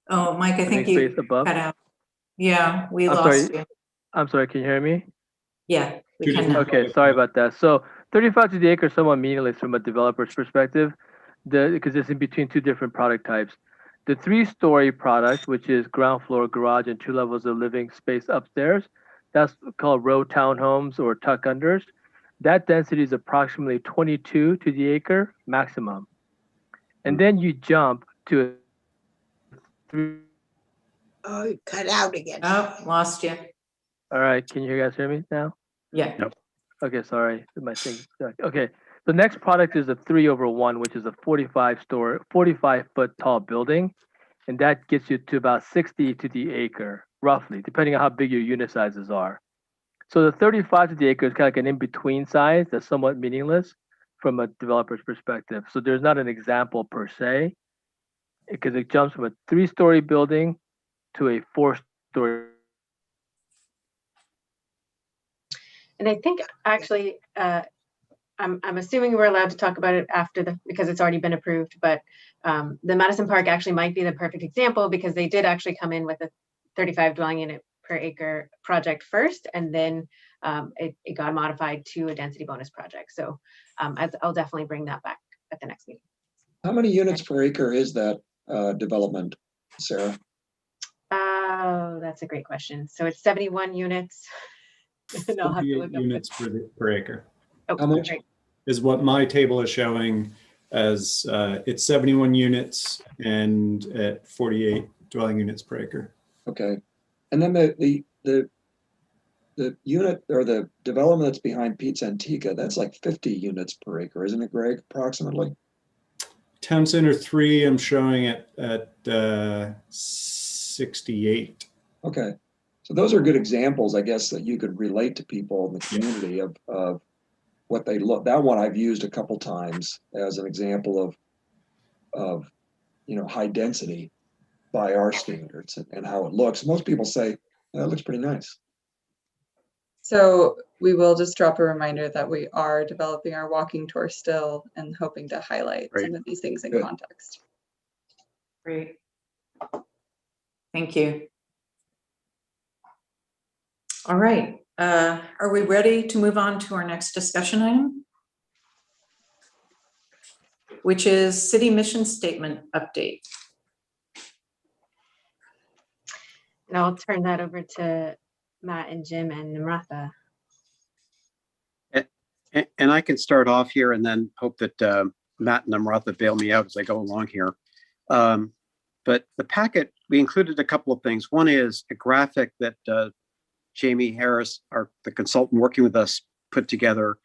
Oh, Mike, I think you cut out. Yeah, we lost you. I'm sorry, can you hear me? Yeah, we can now. Okay, sorry about that. So 35 to the acre is somewhat meaningless from a developer's perspective, because it's in between two different product types. The 3-story product, which is ground floor, garage, and 2 levels of living space upstairs, that's called row townhomes or tuck unders. That density is approximately 22 to the acre maximum. And then you jump to a 3. Oh, you cut out again. Oh, lost you. All right, can you guys hear me now? Yeah. Yep. Okay, sorry, my thing. Okay, the next product is a 3/1, which is a 45-foot tall building, and that gets you to about 60 to the acre, roughly, depending on how big your unit sizes are. So the 35 to the acre is kind of like an in-between size that's somewhat meaningless from a developer's perspective. So there's not an example per se, because it jumps from a 3-story building to a 4-story. And I think actually, I'm assuming we're allowed to talk about it after because it's already been approved, but the Madison Park actually might be the perfect example because they did actually come in with a 35 dwelling unit per acre project first, and then it got modified to a density bonus project. So I'll definitely bring that back at the next meeting. How many units per acre is that development, Sarah? Oh, that's a great question. So it's 71 units. And I'll have to 48 look up units per acre. Oh, How much? great. Is what my table is showing as it's 71 units and at 48 dwelling units per acre. Okay. And then the unit or the development that's behind Pete's Antica, that's like 50 units per acre, isn't it, Greg, approximately? Town Center 3, I'm showing it at 68. Okay. So those are good examples, I guess, that you could relate to people in the community of what they look. That one I've used a couple times as an example of high density by our standards and how it looks. Most people say, that looks pretty nice. So we will just drop a reminder that we are developing our walking tour still and hoping to highlight some of these things in context. Great. Thank you. All right. Are we ready to move on to our next discussion item? Which is city mission statement update. And I'll turn that over to Matt and Jim and Namratha. And I can start off here and then hope that Matt and Namratha bail me out as I go along here. But the packet, we included a couple of things. One is a graphic that Jamie Harris, the consultant working with us, put together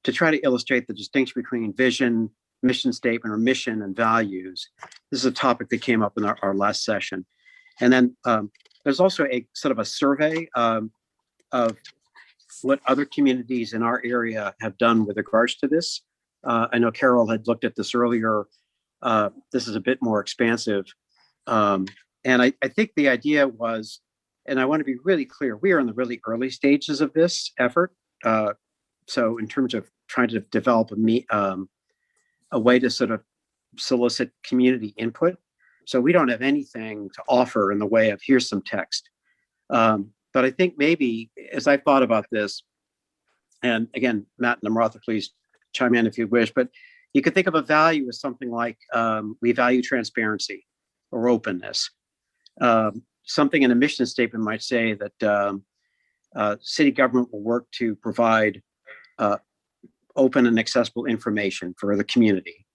to try to illustrate the distinction between vision, mission statement, or mission and values. This is a topic that came up in our last session. And then there's also a sort of a survey of what other communities in our area have done with regards to this. I know Carol had looked at this earlier. This is a bit more expansive. And I think the idea was, and I want to be really clear, we are in the really early stages of this effort. So in terms of trying to develop a way to sort of solicit community input. So we don't have anything to offer in the way of here's some text. But I think maybe as I thought about this, and again, Matt and Namratha, please chime in if you wish, but you could think of a value as something like we value transparency or openness. Something in a mission statement might say that city government will work to provide open and accessible information for the community.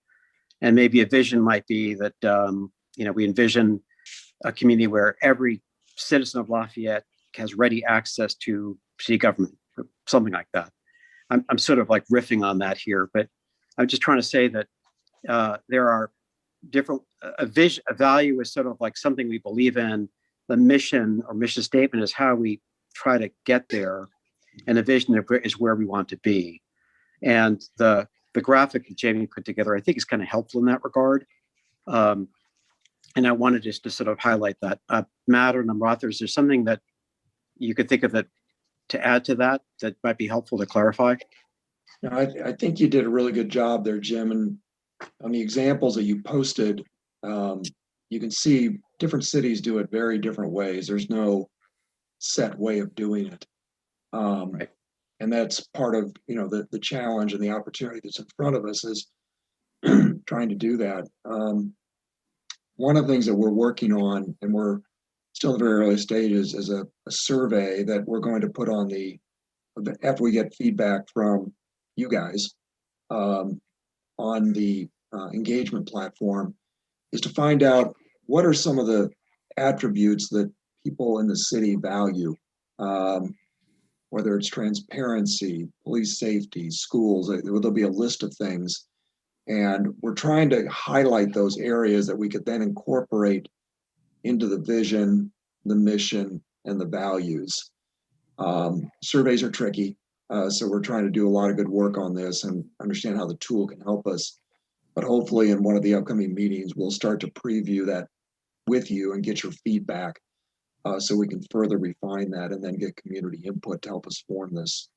And maybe a vision might be that we envision a community where every citizen of Lafayette has ready access to city government or something like that. I'm sort of like riffing on that here, but I'm just trying to say that there are different, a value is sort of like something we believe in. The mission or mission statement is how we try to get there. And the vision is where we want to be. And the graphic that Jamie put together, I think is kind of helpful in that regard. And I wanted just to sort of highlight that. Matt or Namratha, is there something that you could think of that to add to that might be helpful to clarify? No, I think you did a really good job there, Jim. And on the examples that you posted, you can see different cities do it very different ways. There's no set way of doing it. Right. And that's part of the challenge and the opportunity that's in front of us is trying to do that. One of the things that we're working on, and we're still in the very early stages, is a survey that we're going to put on after we get feedback from you guys on the engagement platform, is to find out what are some of the attributes that people in the city value, whether it's transparency, police safety, schools. There'll be a list of things. And we're trying to highlight those areas that we could then incorporate into the vision, the mission, and the values. Surveys are tricky, so we're trying to do a lot of good work on this and understand how the tool can help us. But hopefully in one of the upcoming meetings, we'll start to preview that with you and get your feedback so we can further refine that and then get community input to help us form this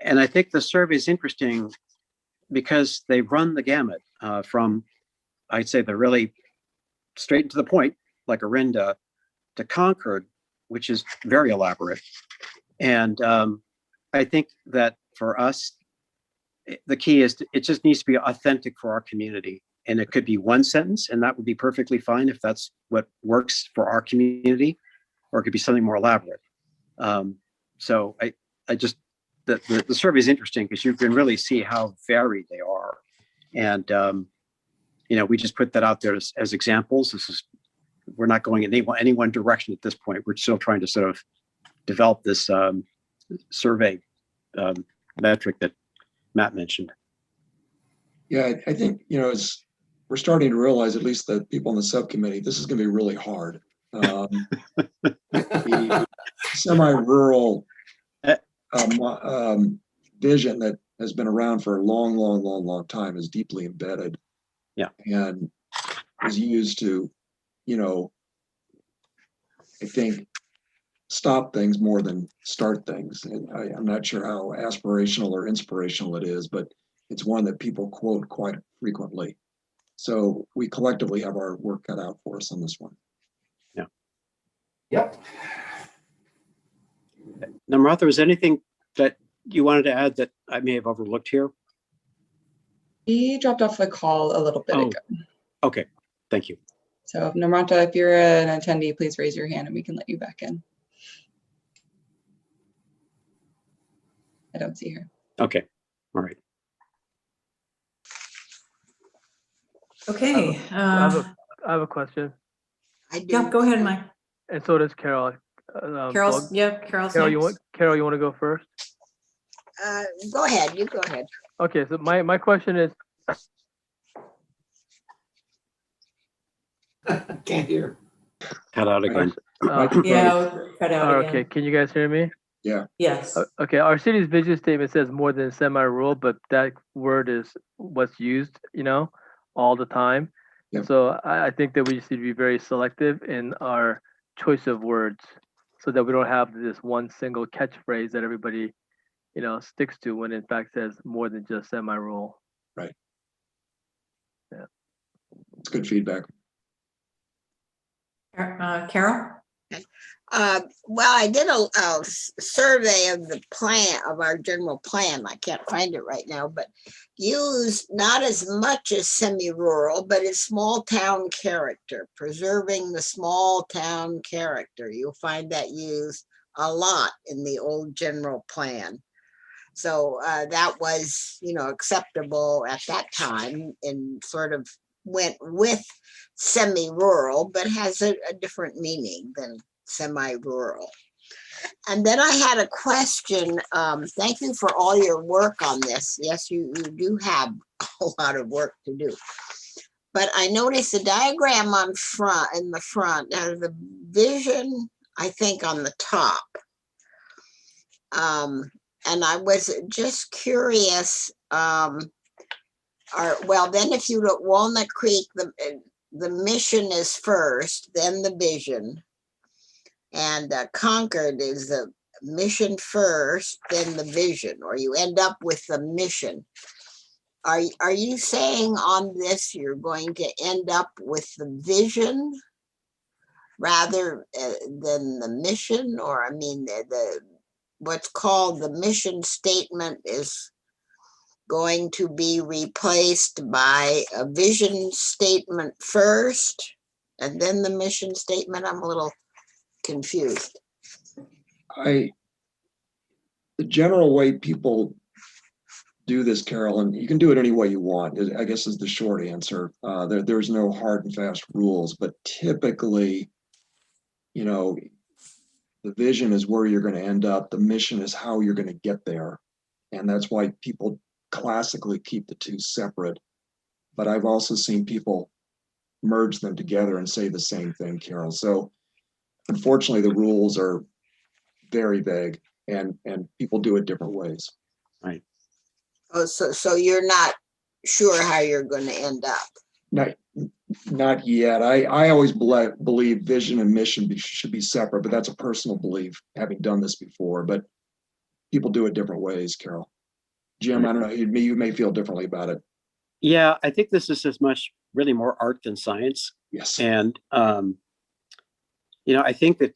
And I think the survey is interesting because they run the gamut from, I'd say, the really straight and to the point, like Orinda, to Concord, which is very elaborate. And I think that for us, the key is it just needs to be authentic for our community. And it could be one sentence, and that would be perfectly fine if that's what works for our community, or it could be something more elaborate. So I just, the survey is interesting because you can really see how varied they are. And, we just put that out there as examples. We're not going in any one direction at this point. We're still trying to sort of develop this survey metric that Matt mentioned. Yeah, I think, as we're starting to realize, at least the people on the subcommittee, this is going to be really hard. The semi-rural vision that has been around for a long time is deeply embedded. Yeah. And is used to, I think, stop things more than start things. And I'm not sure how aspirational or inspirational it is, but it's one that people quote quite frequently. So we collectively have our work cut out for us on this one. Yeah. Yep. Namratha, was anything that you wanted to add that I may have overlooked here? He dropped off the call a little bit ago. Okay, thank you. So Namratha, if you're an attendee, please raise your hand and we can let you back in. I don't see her. Okay, all right. Okay. I have a question. Yeah, go ahead, Mike. And so does Carol. Carol's next. Carol, you want to go first? Go ahead. You go ahead. Okay, so my question is. Can't hear. Cut out again. Yeah, cut out again. Okay, can you guys hear me? Yeah. Yes. Okay, our city's vision statement says more than semi-rural, but that word is what's used, all the time. Yep. So I think that we just need to be very selective in our choice of words so that we don't have this one single catchphrase that everybody, sticks to when in fact says more than just semi-rural. Right. Yeah. It's good feedback. Carol? Well, I did a survey of the plan, of our general plan. I can't find it right now, but used not as much as semi-rural, but as small town character, preserving the small town character. You'll find that used a lot in the old general plan. So that was, acceptable at that time and sort of went with semi-rural, but has a different meaning than semi-rural. And then I had a question. Thank you for all your work on this. Yes, you do have a lot of work to do. But I noticed the diagram in the front has the vision, I think, on the top. And I was just curious. Then if you look, Walnut Creek, the mission is first, then the vision. And Concord is the mission first, then the vision, or you end up with the mission. Are you saying on this you're going to end up with the vision rather than the mission? Or the what's called the mission statement is going to be replaced by a vision statement first and then the mission statement? I'm a little confused. The general way people do this, Carol, and you can do it any way you want, I guess is the short answer. There's no hard and fast rules, but typically, the vision is where you're going to end up. The mission is how you're going to get there. And that's why people classically keep the two separate. But I've also seen people merge them together and say the same thing, Carol. So unfortunately, the rules are very vague and people do it different ways. Right. Oh, so you're not sure how you're going to end up? Not yet. I always believe vision and mission should be separate, but that's a personal belief, having done this before. But people do it different ways, Carol. Jim, I don't know, you may feel differently about it. Yeah, I think this is as much really more art than science. Yes. And, I think that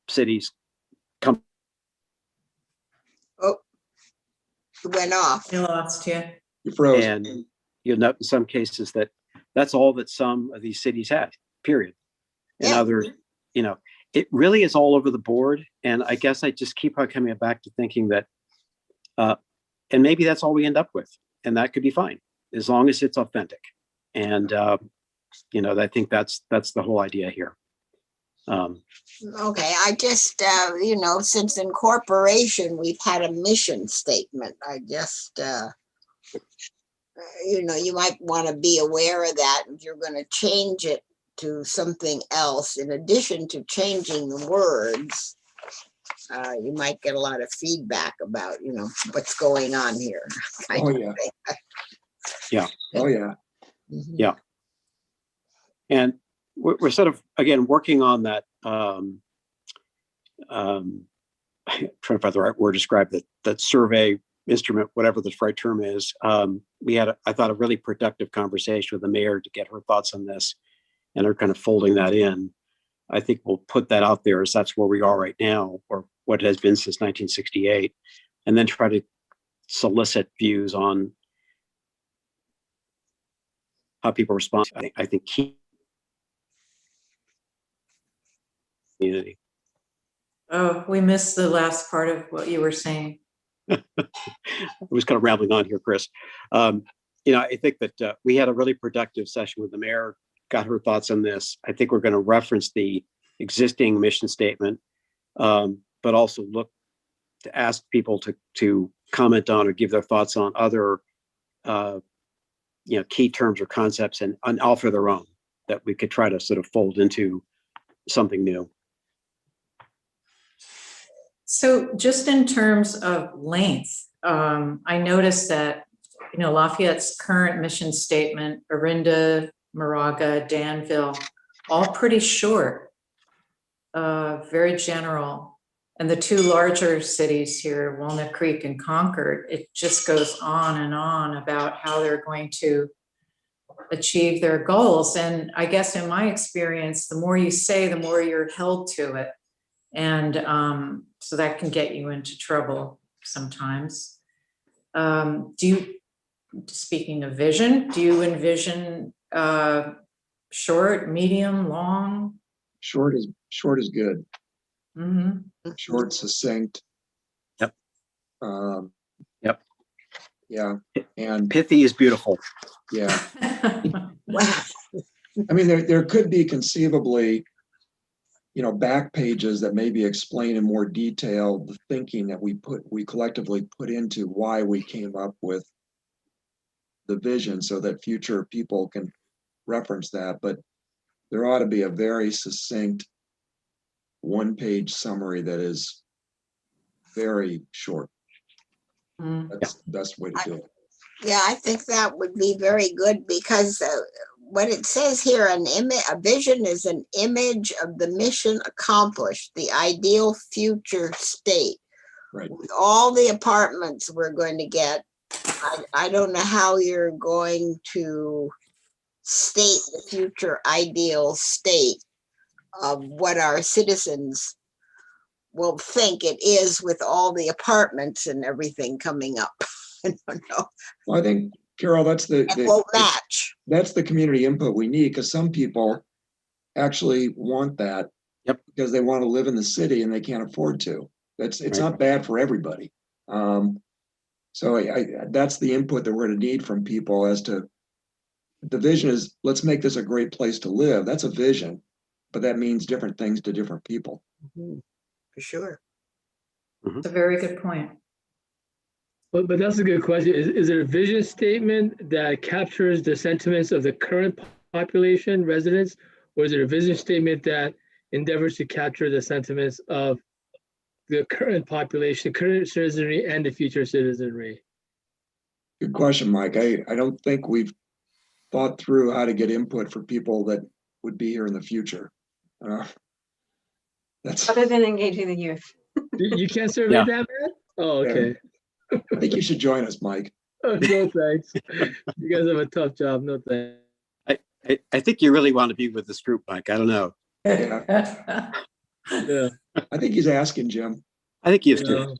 cities come. Oh, it went off. I lost you. You froze. And you'll note in some cases that that's all that some of these cities have, period. And Yeah. others, it really is all over the board. And I guess I just keep on coming back to thinking that, and maybe that's all we end up with. And that could be fine, as long as it's authentic. And, I think that's the whole idea here. Okay, I just, since incorporation, we've had a mission statement. I just, you might want to be aware of that if you're going to change it to something else. In addition to changing the words, you might get a lot of feedback about, what's going on here. Oh, yeah. Yeah. Oh, yeah. Mhm. Yeah. And we're sort of, again, working on that. I'm trying to find the right word to describe that survey instrument, whatever the right term is. We had, I thought, a really productive conversation with the mayor to get her thoughts on this, and they're kind of folding that in. I think we'll put that out there as that's where we are right now, or what has been since 1968, and then try to solicit views on how people respond. I think key community. Oh, we missed the last part of what you were saying. I was kind of rambling on here, Chris. I think that we had a really productive session with the mayor, got her thoughts on this. I think we're going to reference the existing mission statement, but also look to ask people to comment on or give their thoughts on other key terms or concepts and offer their own that we could try to sort of fold into something new. So just in terms of length, I noticed that, Lafayette's current mission statement, Orinda, Moraga, Danville, all pretty short, very general. And the two larger cities here, Walnut Creek and Concord, it just goes on and on about how they're going to achieve their goals. And I guess in my experience, the more you say, the more you're held to it. And so that can get you into trouble sometimes. Speaking of vision, do you envision short, medium, long? Short is good. Mm-hmm. Short, succinct. Yep. Yep. Yeah. And pithy is beautiful. Yeah. I mean, there could be conceivably, back pages that maybe explain in more detail the thinking that we collectively put into why we came up with the vision, so that future people can reference that. But there ought to be a very succinct one-page summary that is very short. That's the best way to do it. Yeah, I think that would be very good, because what it says here, a vision is an image of the mission accomplished, the ideal future state. Right. With all the apartments we're going to get, I don't know how you're going to state the future ideal state of what our citizens will think it is with all the apartments and everything coming up. I don't know. Well, I think, Carol, that's It won't match. That's the community input we need, because some people actually want that. Yep. Because they want to live in the city and they can't afford to. It's Right. not bad for everybody. So that's the input that we're going to need from people as to the vision is, let's make this a great place to live. That's a vision, but that means different things to different people. Mm-hmm. For sure. It's a very good point. But that's a good question. Is it a vision statement that captures the sentiments of the current population, residents, or is it a vision statement that endeavors to capture the sentiments of the current population, current citizenry, and the future citizenry? Good question, Mike. I don't think we've thought through how to get input for people that would be here in the future. That's Other than engaging the youth. You can't serve Yeah. it that bad? Oh, okay. I think you should join us, Mike. No thanks. You guys have a tough job. No thanks. I think you really want to be with this group, Mike. I don't know. Yeah. Yeah. I think he's asking, Jim. I think he is too.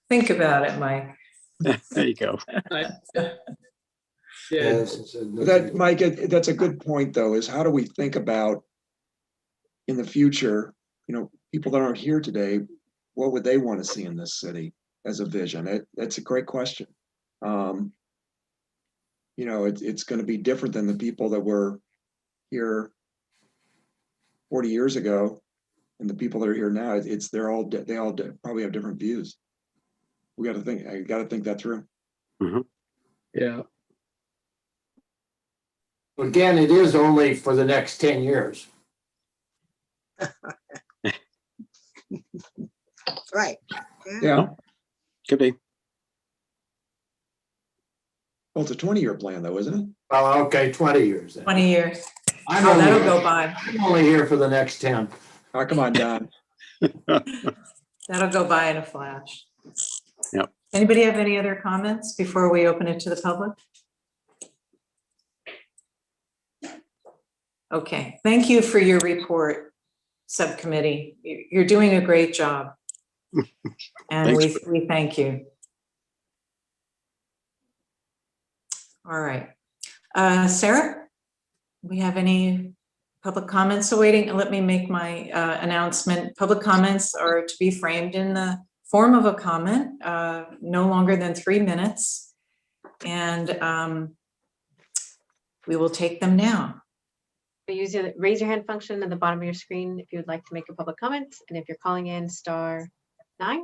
Think about it, Mike. There you go. Yeah. That, Mike, that's a good point, though, is how do we think about in the future, people that aren't here today, what would they want to see in this city as a vision? That's a great question. It's going to be different than the people that were here 40 years ago and the people that are here now. They all probably have different views. I got to think that through. Mm-hmm. Yeah. Again, it is only for the next 10 years. Right. Yeah. Could be. Well, it's a 20-year plan, though, isn't it? Oh, okay, 20 years. Then. 20 years. That'll go by. I'm only here for the next 10. Oh, come on, Don. That'll go by in a flash. Yep. Anybody have any other comments before we open it to the public? Okay, thank you for your report, subcommittee. You're doing a great job. And we thank you. All right. Sarah, we have any public comments awaiting? Let me make my announcement. Public comments are to be framed in the form of a comment, no longer than 3 minutes. And we will take them now. Use the raise your hand function at the bottom of your screen if you would like to make a public comment. And if you're calling in *9, I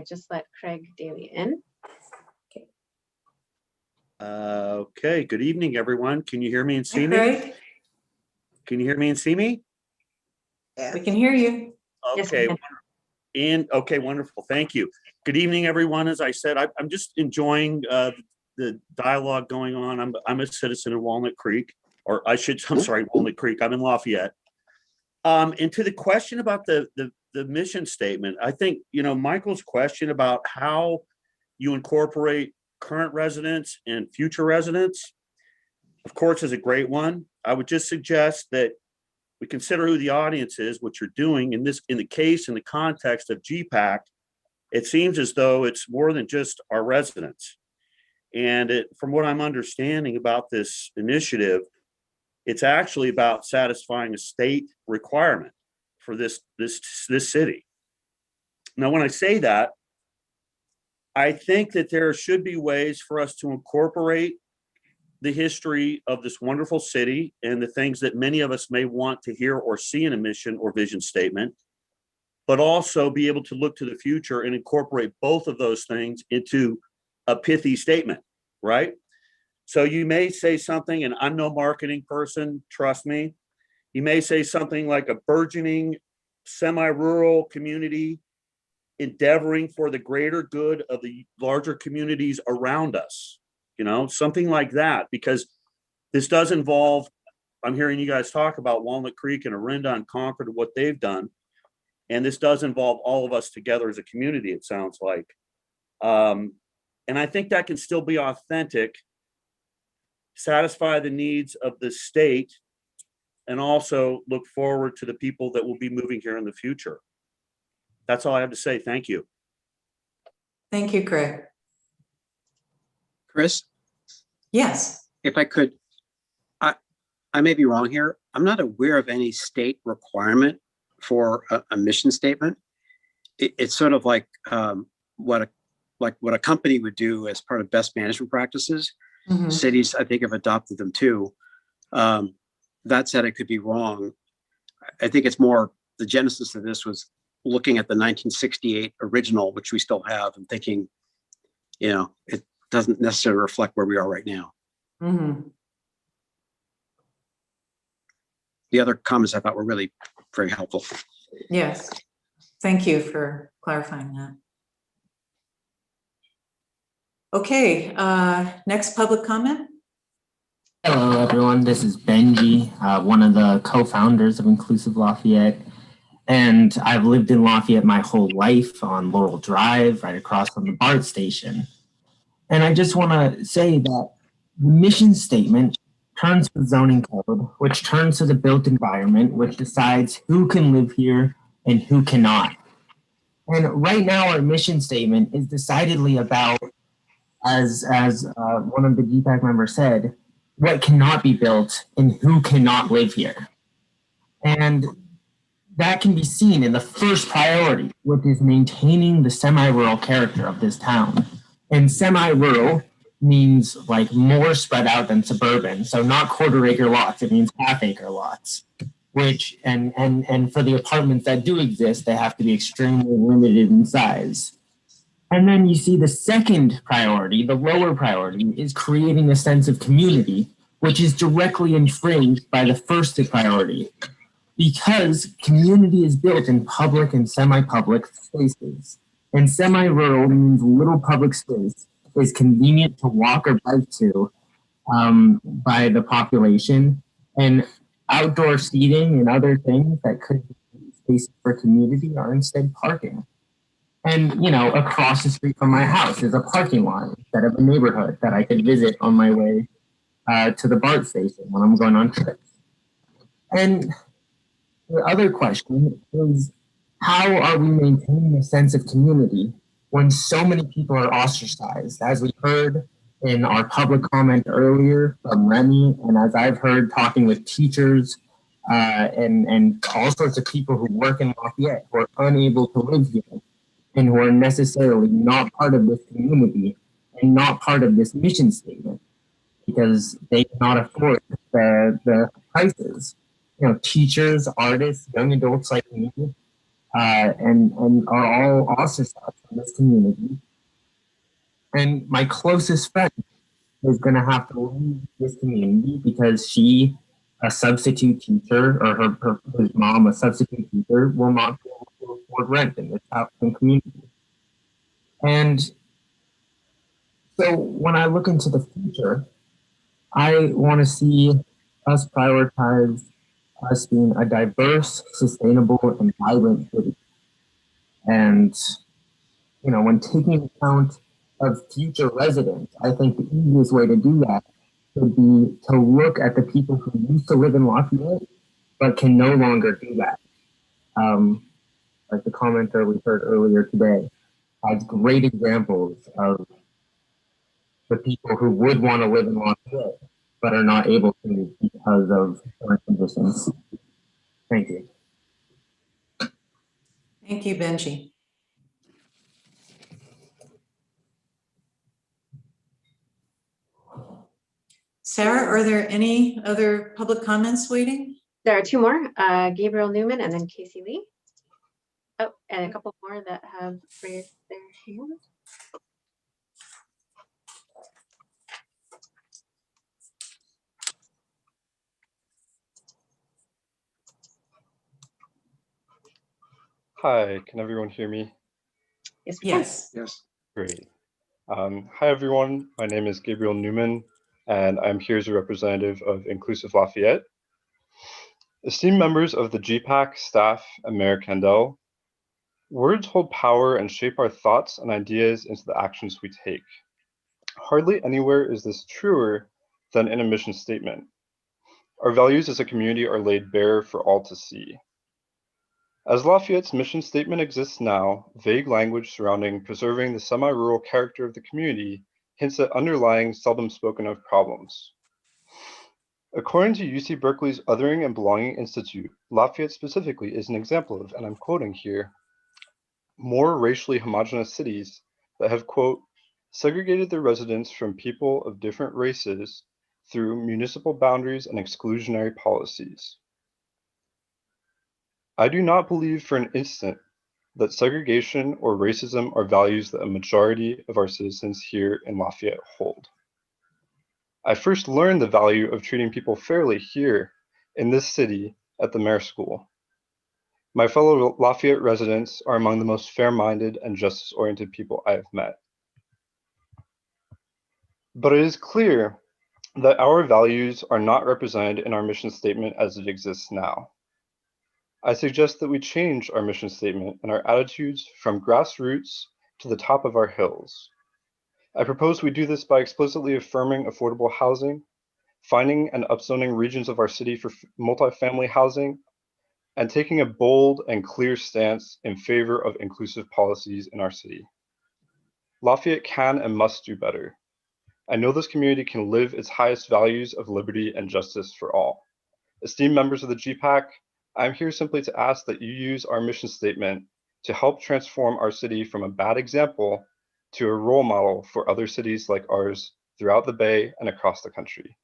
just let Craig Daly in. Okay, good evening, everyone. Can you hear me and see Hi, me? Craig. Can you hear me and see me? We can hear you. Okay, okay, wonderful. Thank you. Good evening, everyone. As I said, I'm just enjoying the dialogue going on. I'm a citizen in Walnut Creek, Walnut Creek. I'm in Lafayette. And to the question about the mission statement, I think, Michael's question about how you incorporate current residents and future residents, of course, is a great one. I would just suggest that we consider who the audience is, what you're doing in the context of GPAC. It seems as though it's more than just our residents. And from what I'm understanding about this initiative, it's actually about satisfying a state requirement for this city. Now, when I say that, I think that there should be ways for us to incorporate the history of this wonderful city and the things that many of us may want to hear or see in a mission or vision statement, but also be able to look to the future and incorporate both of those things into a pithy statement, right? So you may say something, and I'm no marketing person, trust me. You may say something like a burgeoning semi-rural community endeavoring for the greater good of the larger communities around us, something like that, because this does involve, I'm hearing you guys talk about Walnut Creek and Orinda and Concord and what they've done. And this does involve all of us together as a community, it sounds like. And I think that can still be authentic, satisfy the needs of the state, and also look forward to the people that will be moving here in the future. That's all I have to say. Thank you. Thank you, Craig. Chris? Yes. If I could, I may be wrong here. I'm not aware of any state requirement for a mission statement. It's sort of like what a company would do as part of best management practices. Mm-hmm. Cities, I think, have adopted them too. That said, I could be wrong. I think it's more the genesis of this was looking at the 1968 original, which we still have, and thinking, it doesn't necessarily reflect where we are right now. Mm-hmm. The other comments I thought were really very helpful. Yes. Thank you for clarifying that. Okay, next public comment. Hello, everyone. This is Benji, one of the co-founders of Inclusive Lafayette. And I've lived in Lafayette my whole life on Laurel Drive, right across from the BART station. And I just want to say that the mission statement turns to the zoning code, which turns to the built environment, which decides who can live here and who cannot. And right now, our mission statement is decidedly about, as one of the GPAC members said, what cannot be built and who cannot live here. And that can be seen in the first priority, which is maintaining the semi-rural character of this town. And semi-rural means like more spread out than suburban. So not quarter-acre lots, it means half-acre lots. Which, and for the apartments that do exist, they have to be extremely limited in size. And then you see the second priority, the lower priority, is creating a sense of community, which is directly infringed by the first priority. Because community is built in public and semi-public spaces. And semi-rural means little public space is convenient to walk or bike to by the population. And outdoor seating and other things that could be spaces for community are instead parking. And, you know, across the street from my house is a parking lot instead of a neighborhood that I could visit on my way to the BART station when I'm going on trips. And the other question is, how are we maintaining a sense of community when so many people are ostracized? As we heard in our public comment earlier from Remy, and as I've heard talking with teachers and all sorts of people who work in Lafayette who are unable to live here and who are necessarily not part of this community and not part of this mission statement because they cannot afford the prices. You know, teachers, artists, young adults like me, and are all ostracized from this community. And my closest friend is going to have to leave this community because she, a substitute teacher, or his mom, a substitute teacher, will not be able to afford rent in this housing community. And so when I look into the future, I want to see us prioritize us being a diverse, sustainable, and vibrant city. And, you know, when taking account of future residents, I think the easiest way to do that would be to look at the people who used to live in Lafayette, but can no longer do that. Like the commenter we heard earlier today has great examples of the people who would want to live in Lafayette, but are not able to because of current conditions. Thank you. Thank you, Benji. Sarah, are there any other public comments waiting? There are two more, Gabriel Newman and then Casey Lee. Oh, and a couple more that have raised their hands. Hi, can everyone hear me? Yes, we can. Yes. Great. Hi, everyone. My name is Gabriel Newman, and I'm here as a representative of Inclusive Lafayette. Esteemed members of the GPAC staff and Mayor Kandel, words hold power and shape our thoughts and ideas into the actions we take. Hardly anywhere is this truer than in a mission statement. Our values as a community are laid bare for all to see. As Lafayette's mission statement exists now, vague language surrounding preserving the semi-rural character of the community hints at underlying, seldom spoken of problems. According to UC Berkeley's Othering and Belonging Institute, Lafayette specifically is an example of, and I'm quoting here, more racially homogenous cities that have, quote, segregated their residents from people of different races through municipal boundaries and exclusionary policies. I do not believe for an instant that segregation or racism are values that a majority of our citizens here in Lafayette hold. I first learned the value of treating people fairly here in this city at the Mayor School. My fellow Lafayette residents are among the most fair-minded and justice-oriented people I have met. But it is clear that our values are not represented in our mission statement as it exists now. I suggest that we change our mission statement and our attitudes from grassroots to the top of our hills. I propose we do this by explicitly affirming affordable housing, finding and upzoning regions of our city for multifamily housing, and taking a bold and clear stance in favor of inclusive policies in our city. Lafayette can and must do better. I know this community can live its highest values of liberty and justice for all. Esteemed members of the GPAC, I'm here simply to ask that you use our mission statement to help transform our city from a bad example to a role model for other cities like ours throughout the Bay and across the country.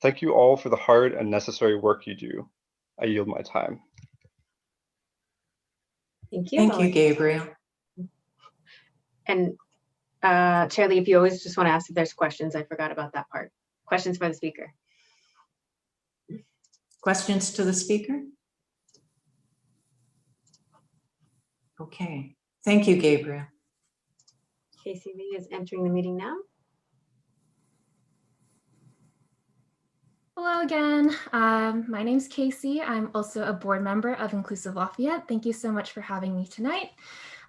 Thank you all for the hard and necessary work you do. I yield my time. Thank you. Thank you, Gabriel. And Chair Lee, if you always just want to ask if there's questions, I forgot about that part. Questions for the speaker. Questions to the speaker? Okay, thank you, Gabriel. KCV is entering the meeting now. Hello again. My name's Casey. I'm also a board member of Inclusive Lafayette. Thank you so much for having me tonight.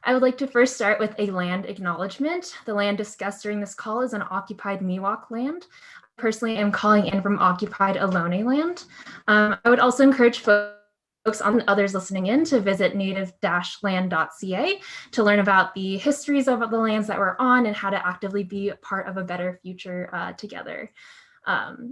I would like to first start with a land acknowledgement. The land discussed during this call is an occupied Miwok land. Personally, I'm calling in from occupied Ohlone land. I would also encourage folks and others listening in to visit native-land.ca to learn about the histories of the lands that we're on and how to actively be part of a better future together.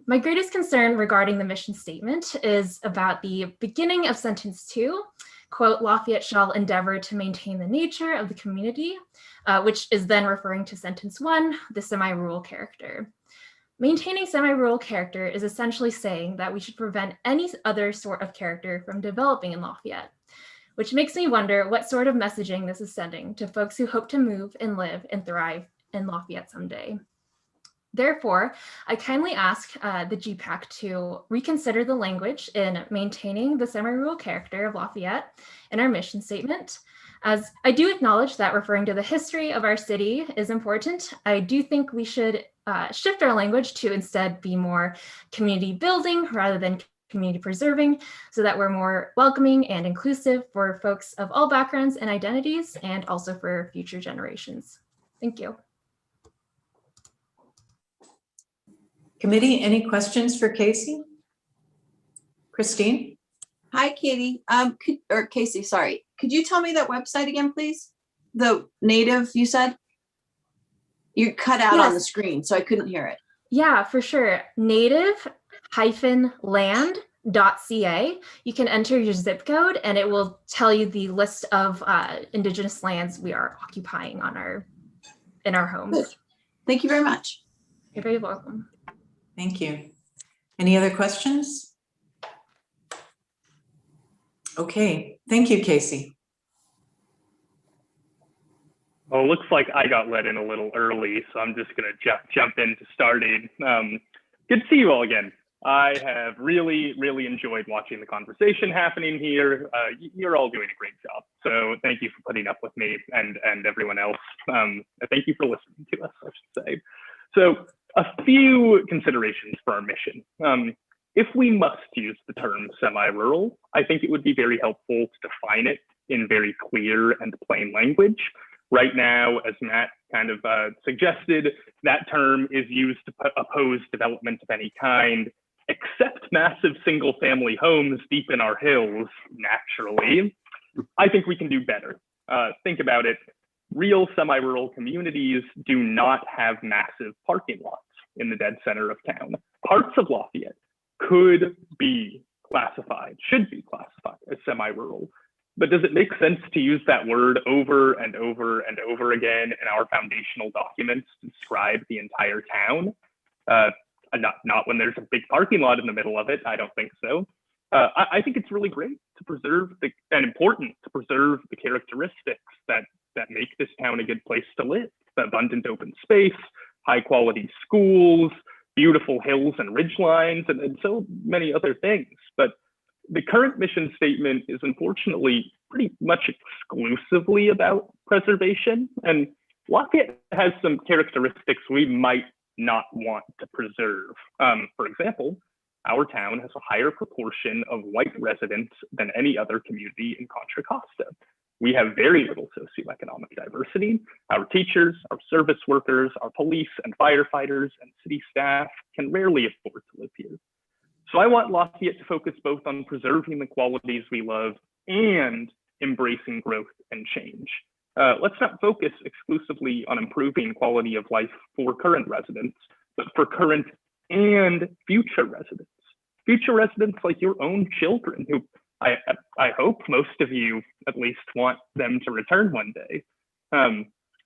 My greatest concern regarding the mission statement is about the beginning of sentence 2, quote, Lafayette shall endeavor to maintain the nature of the community, which is then referring to sentence 1, the semi-rural character. Maintaining semi-rural character is essentially saying that we should prevent any other sort of character from developing in Lafayette, which makes me wonder what sort of messaging this is sending to folks who hope to move and live and thrive in Lafayette someday. Therefore, I kindly ask the GPAC to reconsider the language in maintaining the semi-rural character of Lafayette in our mission statement. As I do acknowledge that referring to the history of our city is important, I do think we should shift our language to instead be more community building rather than community preserving, so that we're more welcoming and inclusive for folks of all backgrounds and identities, and also for future generations. Thank you. Committee, any questions for Casey? Christine? Hi, Katie. Casey, sorry. Could you tell me that website again, please? The native, you said? You cut out on the screen, so I couldn't hear it. Yeah, for sure. Native-land.ca. You can enter your zip code and it will tell you the list of Indigenous lands we are occupying in our homes. Good. Thank you very much. You're very welcome. Thank you. Any other questions? Okay, thank you, Casey. Well, it looks like I got let in a little early, so I'm just going to jump into starting. Good to see you all again. I have really enjoyed watching the conversation happening here. You're all doing a great job, so thank you for putting up with me and everyone else. Thank you for listening to us, I should say. So a few considerations for our mission. If we must use the term semi-rural, I think it would be very helpful to define it in very clear and plain language. Right now, as Matt kind of suggested, that term is used to oppose development of any kind, except massive single-family homes deep in our hills, naturally. I think we can do better. Think about it. Real semi-rural communities do not have massive parking lots in the dead center of town. Parts of Lafayette could be classified, should be classified as semi-rural. But does it make sense to use that word over and over and over again in our foundational documents to describe the entire town? Not when there's a big parking lot in the middle of it, I don't think so. I think it's really great to preserve and important to preserve the characteristics that make this town a good place to live. The abundant open space, high quality schools, beautiful hills and ridgelines, and so many other things. But the current mission statement is unfortunately pretty much exclusively about preservation. And Lafayette has some characteristics we might not want to preserve. For example, our town has a higher proportion of white residents than any other community in Contra Costa. We have very little socioeconomic diversity. Our teachers, our service workers, our police and firefighters, and city staff can rarely afford to live here. So I want Lafayette to focus both on preserving the qualities we love and embracing growth and change. Let's not focus exclusively on improving quality of life for current residents, but for current and future residents. Future residents like your own children, who I hope most of you at least want them to return one day.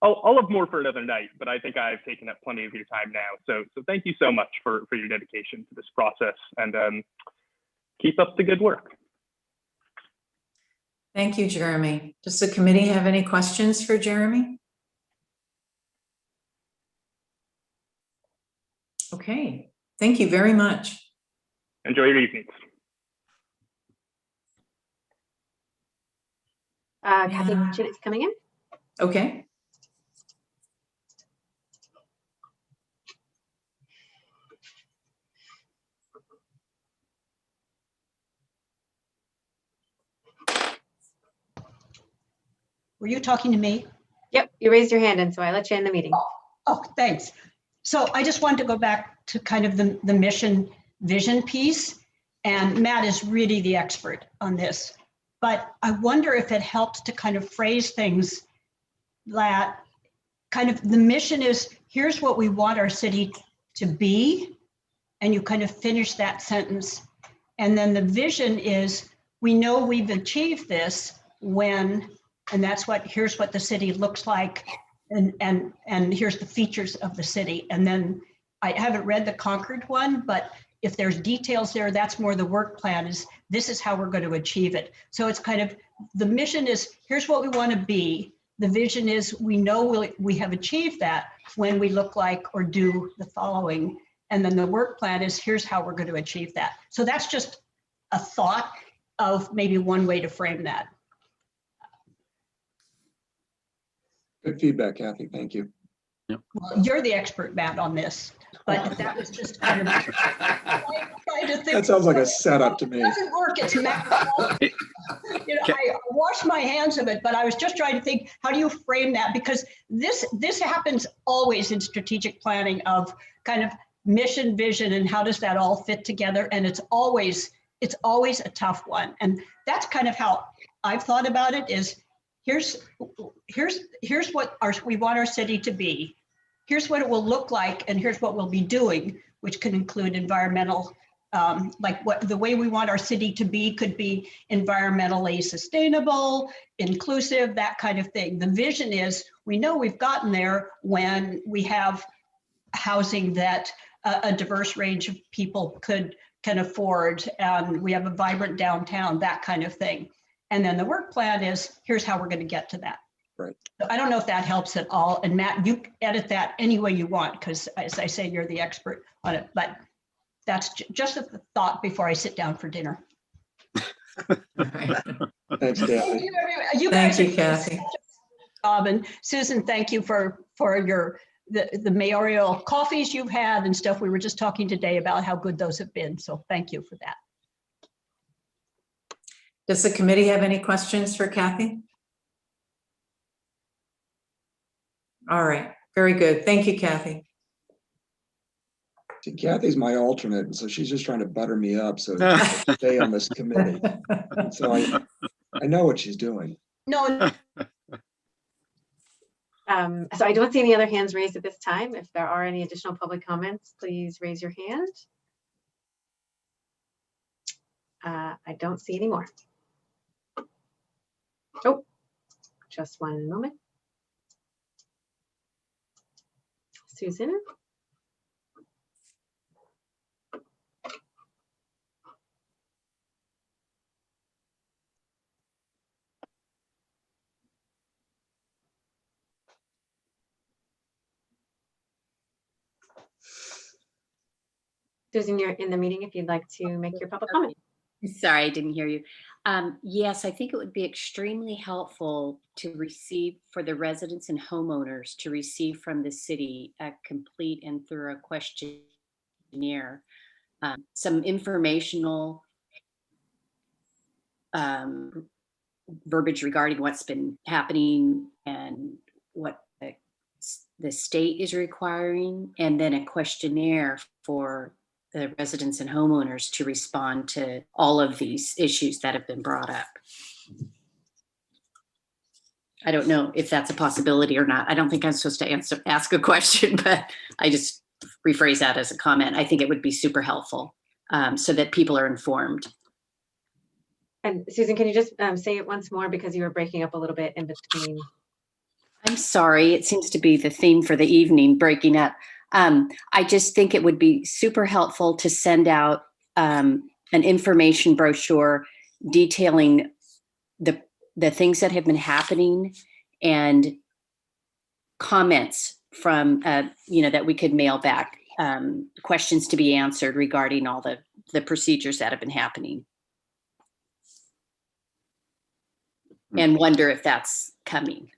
I'll have more for another night, but I think I've taken up plenty of your time now. So thank you so much for your dedication to this process, and keep up the good work. Thank you, Jeremy. Does the committee have any questions for Jeremy? Okay, thank you very much. Enjoy your evenings. Kathy is coming in. Okay. Were you talking to me? Yep, you raised your hand, and so I let you in the meeting. Oh, thanks. So I just wanted to go back to kind of the mission vision piece, and Matt is really the expert on this. But I wonder if it helps to kind of phrase things that kind of the mission is, here's what we want our city to be, and you kind of finish that sentence. And then the vision is, we know we've achieved this when, and that's what, here's what the city looks like, and here's the features of the city. And then I haven't read the Concord one, but if there's details there, that's more the work plan, is this is how we're going to achieve it. So it's kind of, the mission is, here's what we want to be. The vision is, we know we have achieved that when we look like or do the following. And then the work plan is, here's how we're going to achieve that. So that's just a thought of maybe one way to frame that. Good feedback, Kathy. Thank you. Well, you're the expert, Matt, on this, but that was just kind of trying to think. That sounds like a setup to me. It doesn't work, it's Matt. You know, I wash my hands of it, but I was just trying to think, how do you frame that? Because this happens always in strategic planning, of kind of mission, vision, and how does that all fit together? And it's always a tough one. And that's kind of how I've thought about it, is here's what we want our city to be. Here's what it will look like, and here's what we'll be doing, which can include environmental, like what the way we want our city to be could be environmentally sustainable, inclusive, that kind of thing. The vision is, we know we've gotten there when we have housing that a diverse range of people can afford, and we have a vibrant downtown, that kind of thing. And then the work plan is, here's how we're going to get to that. Right. So I don't know if that helps at all. And Matt, you edit that any way you want, because as I say, you're the expert on it. But that's just a thought before I sit down for dinner. Thanks, Kathy. Thank you, Kathy. And Susan, thank you for the mayoral coffees you've had and stuff. We were just talking today about how good those have been. So thank you for that. Does the committee have any questions for Kathy? All right, very good. Thank you, Kathy. See, Kathy's my alternate, and so she's just trying to butter me up so I can stay on this committee. And so I know what she's doing. No. So I don't see any other hands raised at this time. If there are any additional public comments, please raise your hand. I don't see any more. Oh, just one moment. Susan? Susan, you're in the meeting if you'd like to make your public comment. Sorry, I didn't hear you. Yes, I think it would be extremely helpful to receive, for the residents and homeowners, to receive from the city a complete and thorough questionnaire some informational verbiage regarding what's been happening and what the state is requiring, and then a questionnaire for the residents and homeowners to respond to all of these issues that have been brought up. I don't know if that's a possibility or not. I don't think I'm supposed to ask a question, but I just rephrase that as a comment. I think it would be super helpful so that people are informed. And Susan, can you just say it once more, because you were breaking up a little bit in between? I'm sorry, it seems to be the theme for the evening, breaking up. I just think it would be super helpful to send out an information brochure detailing the things that have been happening and comments from, that we could mail back, questions to be answered regarding all the procedures that have been happening. And wonder if that's coming.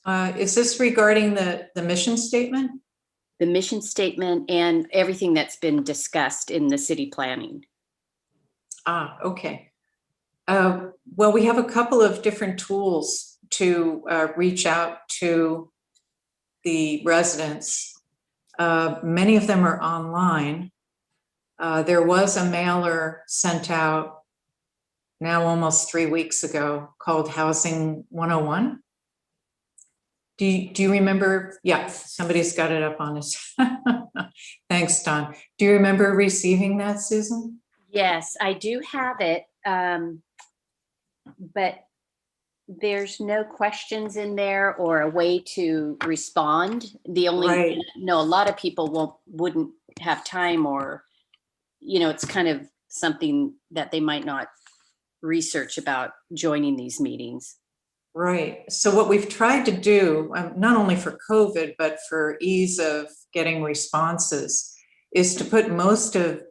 Is this regarding the mission statement? The mission statement and everything that's been discussed in the city planning. Okay. Well, we have a couple of different tools to reach out to the residents. Many of them are online. There was a mailer sent out now almost 3 weeks ago called Housing 101. Do you remember? Yeah, somebody's got it up on his. Thanks, Don. Do you remember receiving that, Susan? Yes, I do have it, but there's no questions in there or a way to respond. The only, a lot of people wouldn't have time, or, it's kind of something that they might not research about joining these meetings. Right. So what we've tried to do, not only for COVID, but for ease of getting responses, is to put most of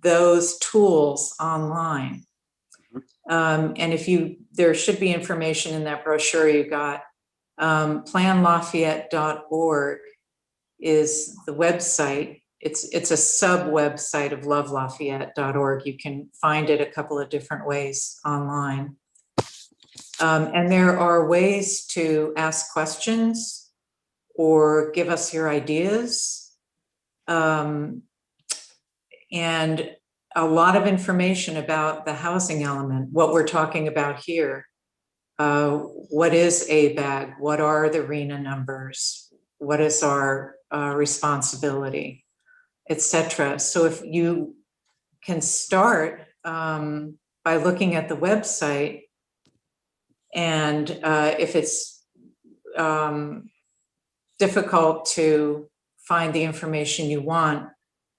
those tools online. And there should be information in that brochure you got. planlafayette.org is the website. It's a sub website of lovelafayette.org. You can find it a couple of different ways online. And there are ways to ask questions or give us your ideas. And a lot of information about the housing element, what we're talking about here. What is ABAG? What are the RENA numbers? What is our responsibility, etc. So if you can start by looking at the website, and if it's difficult to find the information you want,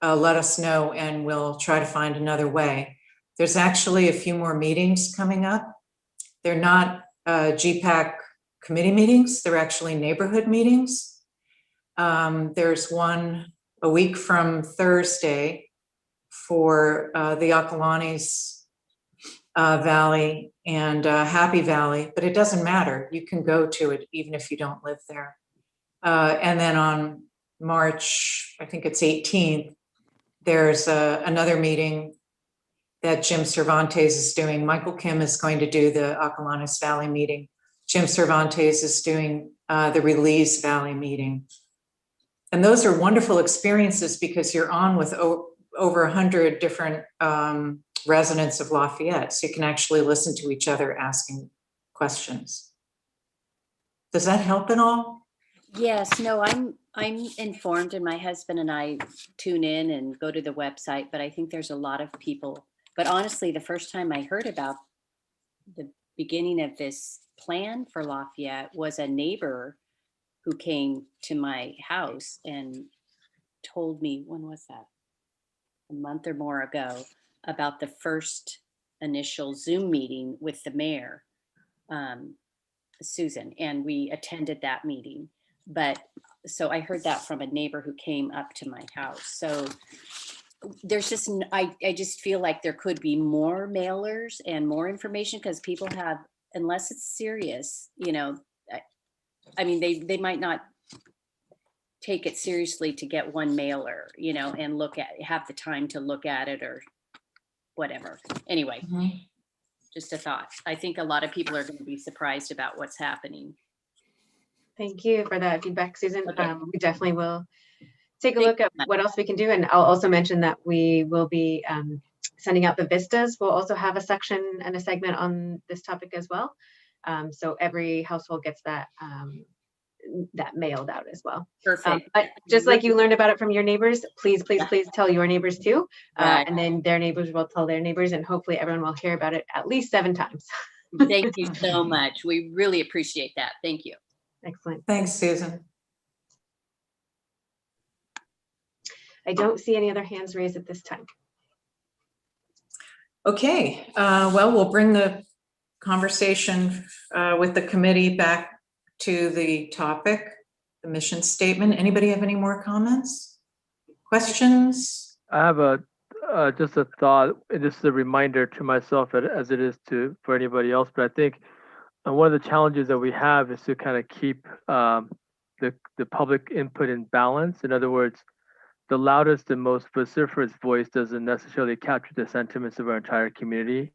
let us know and we'll try to find another way. There's actually a few more meetings coming up. They're not GPAC committee meetings, they're actually neighborhood meetings. There's one a week from Thursday for the Acalanes Valley and Happy Valley, but it doesn't matter. You can go to it even if you don't live there. And then on March, I think it's 18th, there's another meeting that Jim Cervantes is doing. Michael Kim is going to do the Acalanes Valley meeting. Jim Cervantes is doing the Release Valley meeting. And those are wonderful experiences because you're on with over 100 different residents of Lafayette. So you can actually listen to each other asking questions. Does that help at all? Yes, no, I'm informed, and my husband and I tune in and go to the website, but I think there's a lot of people. But honestly, the first time I heard about the beginning of this plan for Lafayette was a neighbor who came to my house and told me, when was that? A month or more ago, about the first initial Zoom meeting with the mayor, Susan, and we attended that meeting. But so I heard that from a neighbor who came up to my house. So there's just, I just feel like there could be more mailers and more information, because people have, unless it's serious, I mean, they might not take it seriously to get one mailer, you know, and have the time to look at it or whatever. Anyway, just a thought. I think a lot of people are going to be surprised about what's happening. Thank you for that feedback, Susan. We definitely will take a look at what else we can do. And I'll also mention that we will be sending out the vistas. We'll also have a section and a segment on this topic as well. So every household gets that mailed out as well. Perfect. But just like you learned about it from your neighbors, please tell your neighbors too. Right. And then their neighbors will tell their neighbors, and hopefully everyone will hear about it at least 7 times. Thank you so much. We really appreciate that. Thank you. Excellent. Thanks, Susan. I don't see any other hands raised at this time. Okay, well, we'll bring the conversation with the committee back to the topic, the mission statement. Anybody have any more comments, questions? I have just a thought, and this is a reminder to myself as it is for anybody else, but I think one of the challenges that we have is to kind of keep the public input in balance. In other words, the loudest and most vociferous voice doesn't necessarily capture the sentiments of our entire community.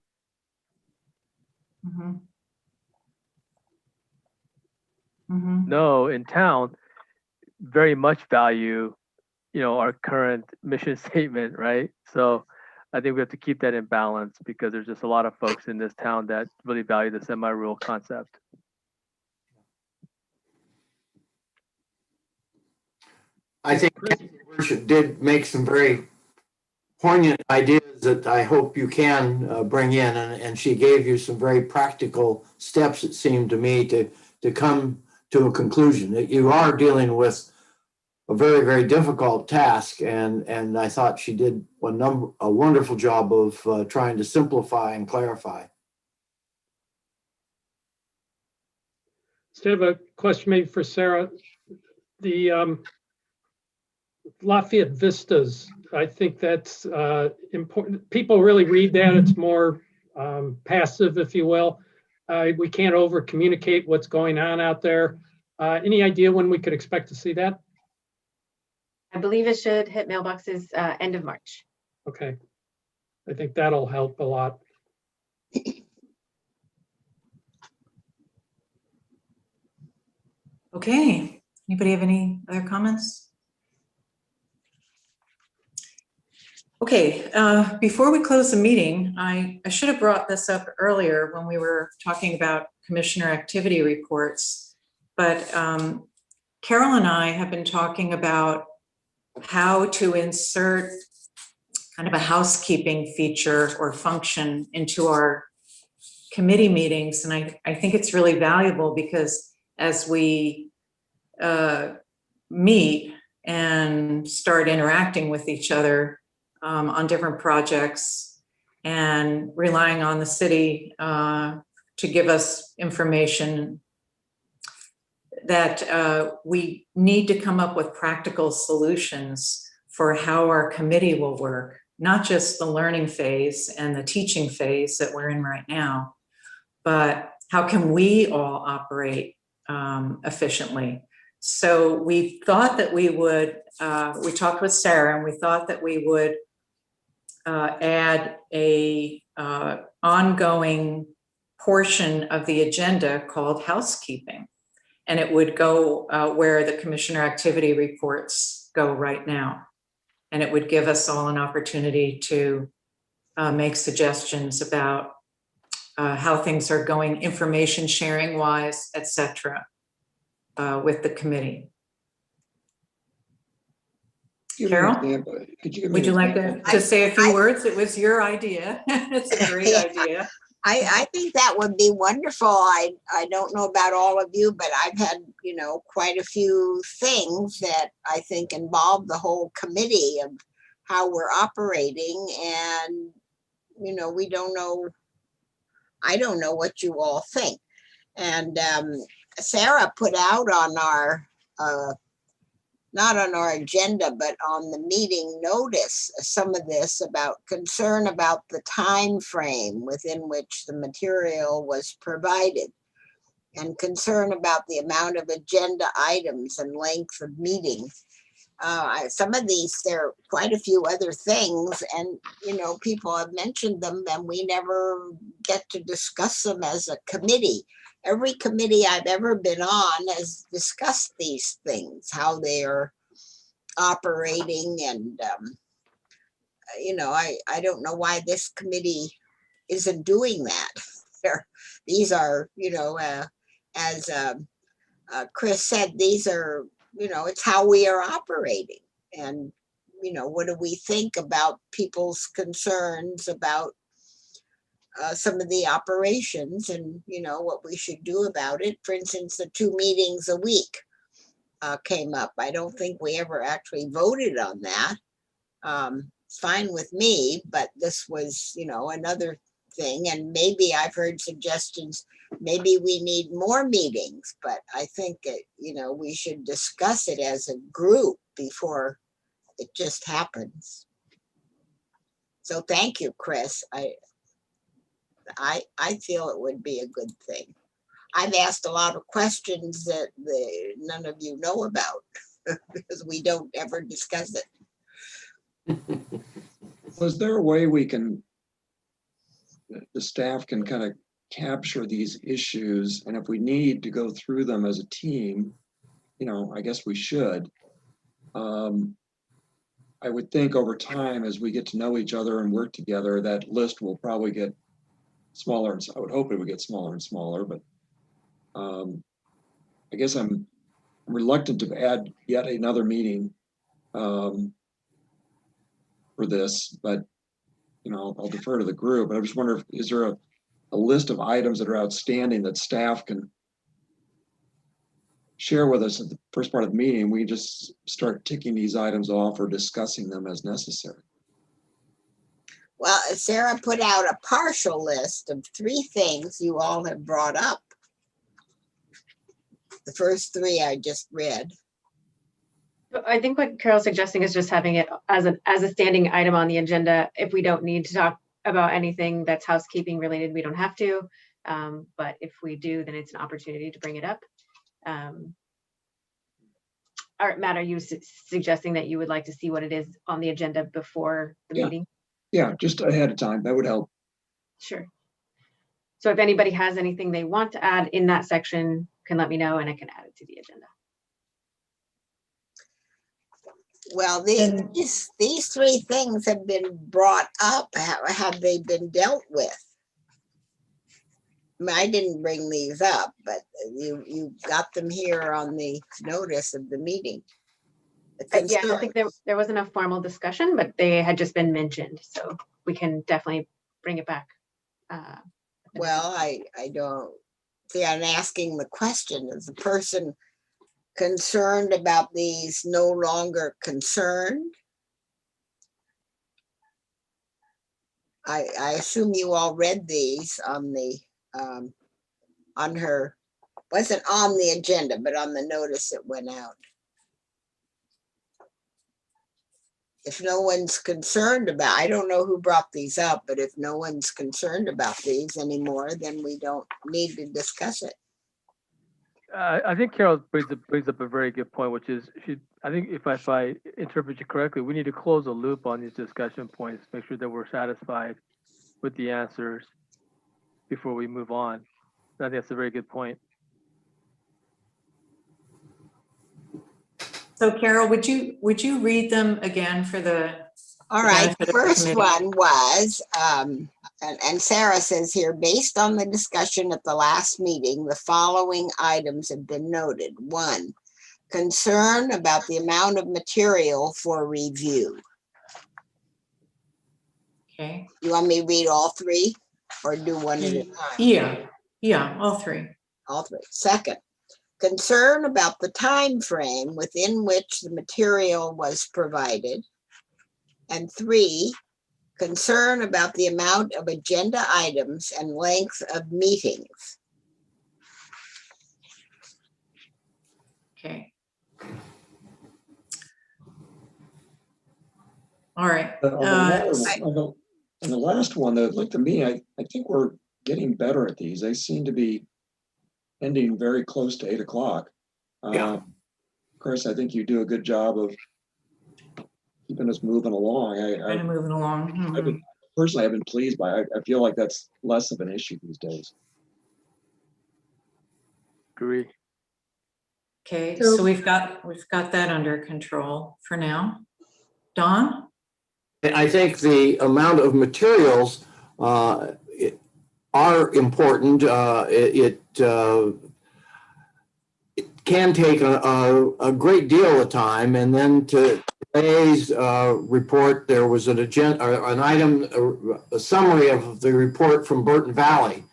No, in town, very much value, you know, our current mission statement, right? So I think we have to keep that in balance because there's just a lot of folks in this town that really value the semi-rural concept. I think Worship did make some very poignant ideas that I hope you can bring in, and she gave you some very practical steps, it seemed to me, to come to a conclusion. That you are dealing with a very, very difficult task, and I thought she did a wonderful job of trying to simplify and clarify. Instead of a question maybe for Sarah, the Lafayette Vistas, I think that's important. People really read that. It's more passive, if you will. We can't over communicate what's going on out there. Any idea when we could expect to see that? I believe it should hit mailboxes end of March. Okay. I think that'll help a lot. Okay, anybody have any other comments? Okay, before we close the meeting, I should have brought this up earlier when we were talking about commissioner activity reports, but Carol and I have been talking about how to insert kind of a housekeeping feature or function into our committee meetings. And I think it's really valuable because as we meet and start interacting with each other on different projects and relying on the city to give us information, that we need to come up with practical solutions for how our committee will work, not just the learning phase and the teaching phase that we're in right now, but how can we all operate efficiently. So we thought that we would, we talked with Sarah, and we thought that we would add a ongoing portion of the agenda called housekeeping. And it would go where the commissioner activity reports go right now. And it would give us all an opportunity to make suggestions about how things are going, information sharing wise, et cetera, with the committee. Carol, would you like to say a few words? It was your idea. It's a great idea. I think that would be wonderful. I don't know about all of you, but I've had, you know, quite a few things that I think involve the whole committee of how we're operating. And, you know, we don't know, I don't know what you all think. And Sarah put out on our, not on our agenda, but on the meeting notice, some of this about concern about the time frame within which the material was provided. and concern about the amount of agenda items and length of meetings. Some of these, there are quite a few other things, and people have mentioned them and we never get to discuss them as a committee. Every committee I've ever been on has discussed these things, how they are operating, and I don't know why this committee isn't doing that. These are, as Chris said, these are, it's how we are operating. And, what do we think about people's concerns about some of the operations and, what we should do about it. For instance, the 2 meetings a week came up. I don't think we ever actually voted on that. It's fine with me, but this was, another thing. And maybe I've heard suggestions, maybe we need more meetings, but I think we should discuss it as a group before it just happens. So thank you, Chris. I feel it would be a good thing. I've asked a lot of questions that none of you know about because we don't ever discuss it. Was there a way we can, the staff can kind of capture these issues, and if we need to go through them as a team, I guess we should. I would think over time, as we get to know each other and work together, that list will probably get smaller, and I would hope it would get smaller and smaller, but I guess I'm reluctant to add yet another meeting for this, but I'll defer to the group. I just wonder, is there a list of items that are outstanding that staff can share with us at the first part of the meeting? We just start ticking these items off or discussing them as necessary. Well, Sarah put out a partial list of 3 things you all have brought up. The first 3 I just read. I think what Carol's suggesting is just having it as a standing item on the agenda. If we don't need to talk about anything that's housekeeping related, we don't have to. But if we do, then it's an opportunity to bring it up. Matt, are you suggesting that you would like to see what it is on the agenda before the meeting? Yeah, just ahead of time. That would help. Sure. So if anybody has anything they want to add in that section, can let me know and I can add it to the agenda. Well, these 3 things have been brought up. Have they been dealt with? I didn't bring these up, but you got them here on the notice of the meeting. Yeah, I don't think there wasn't a formal discussion, but they had just been mentioned, so we can definitely bring it back. Well, I don't see. I'm asking the question: is the person concerned about these no longer concerned? I assume you all read these on the on her, wasn't on the agenda, but on the notice that went out. If no one's concerned about, I don't know who brought these up, but if no one's concerned about these anymore, then we don't need to discuss it. I think Carol brings up a very good point, which is I think if I interpret you correctly, we need to close a loop on these discussion points, make sure that we're satisfied with the answers before we move on. I think that's a very good point. So Carol, would you read them again for the? All right, the first one was, and Sarah says here, based on the discussion at the last meeting, the following items have been noted. 1, concern about the amount of material for review. Okay. You want me to read all 3 or do one at a time? Yeah, all 3. All 3. Second, concern about the time frame within which the material was provided. And 3, concern about the amount of agenda items and length of meetings. Okay. All right. On the last one, that looked to me, I think we're getting better at these. They seem to be ending very close to 8 o'clock. Of course, I think you do a good job of keeping us moving along. Kind of moving along. Personally, I've been pleased by it. I feel like that's less of an issue these days. Agree. Okay, so we've got that under control for now. Don? I think the amount of materials are important. It can take a great deal of time. And then to today's report, there was an agenda, or an item, a summary of the report from Burton Valley.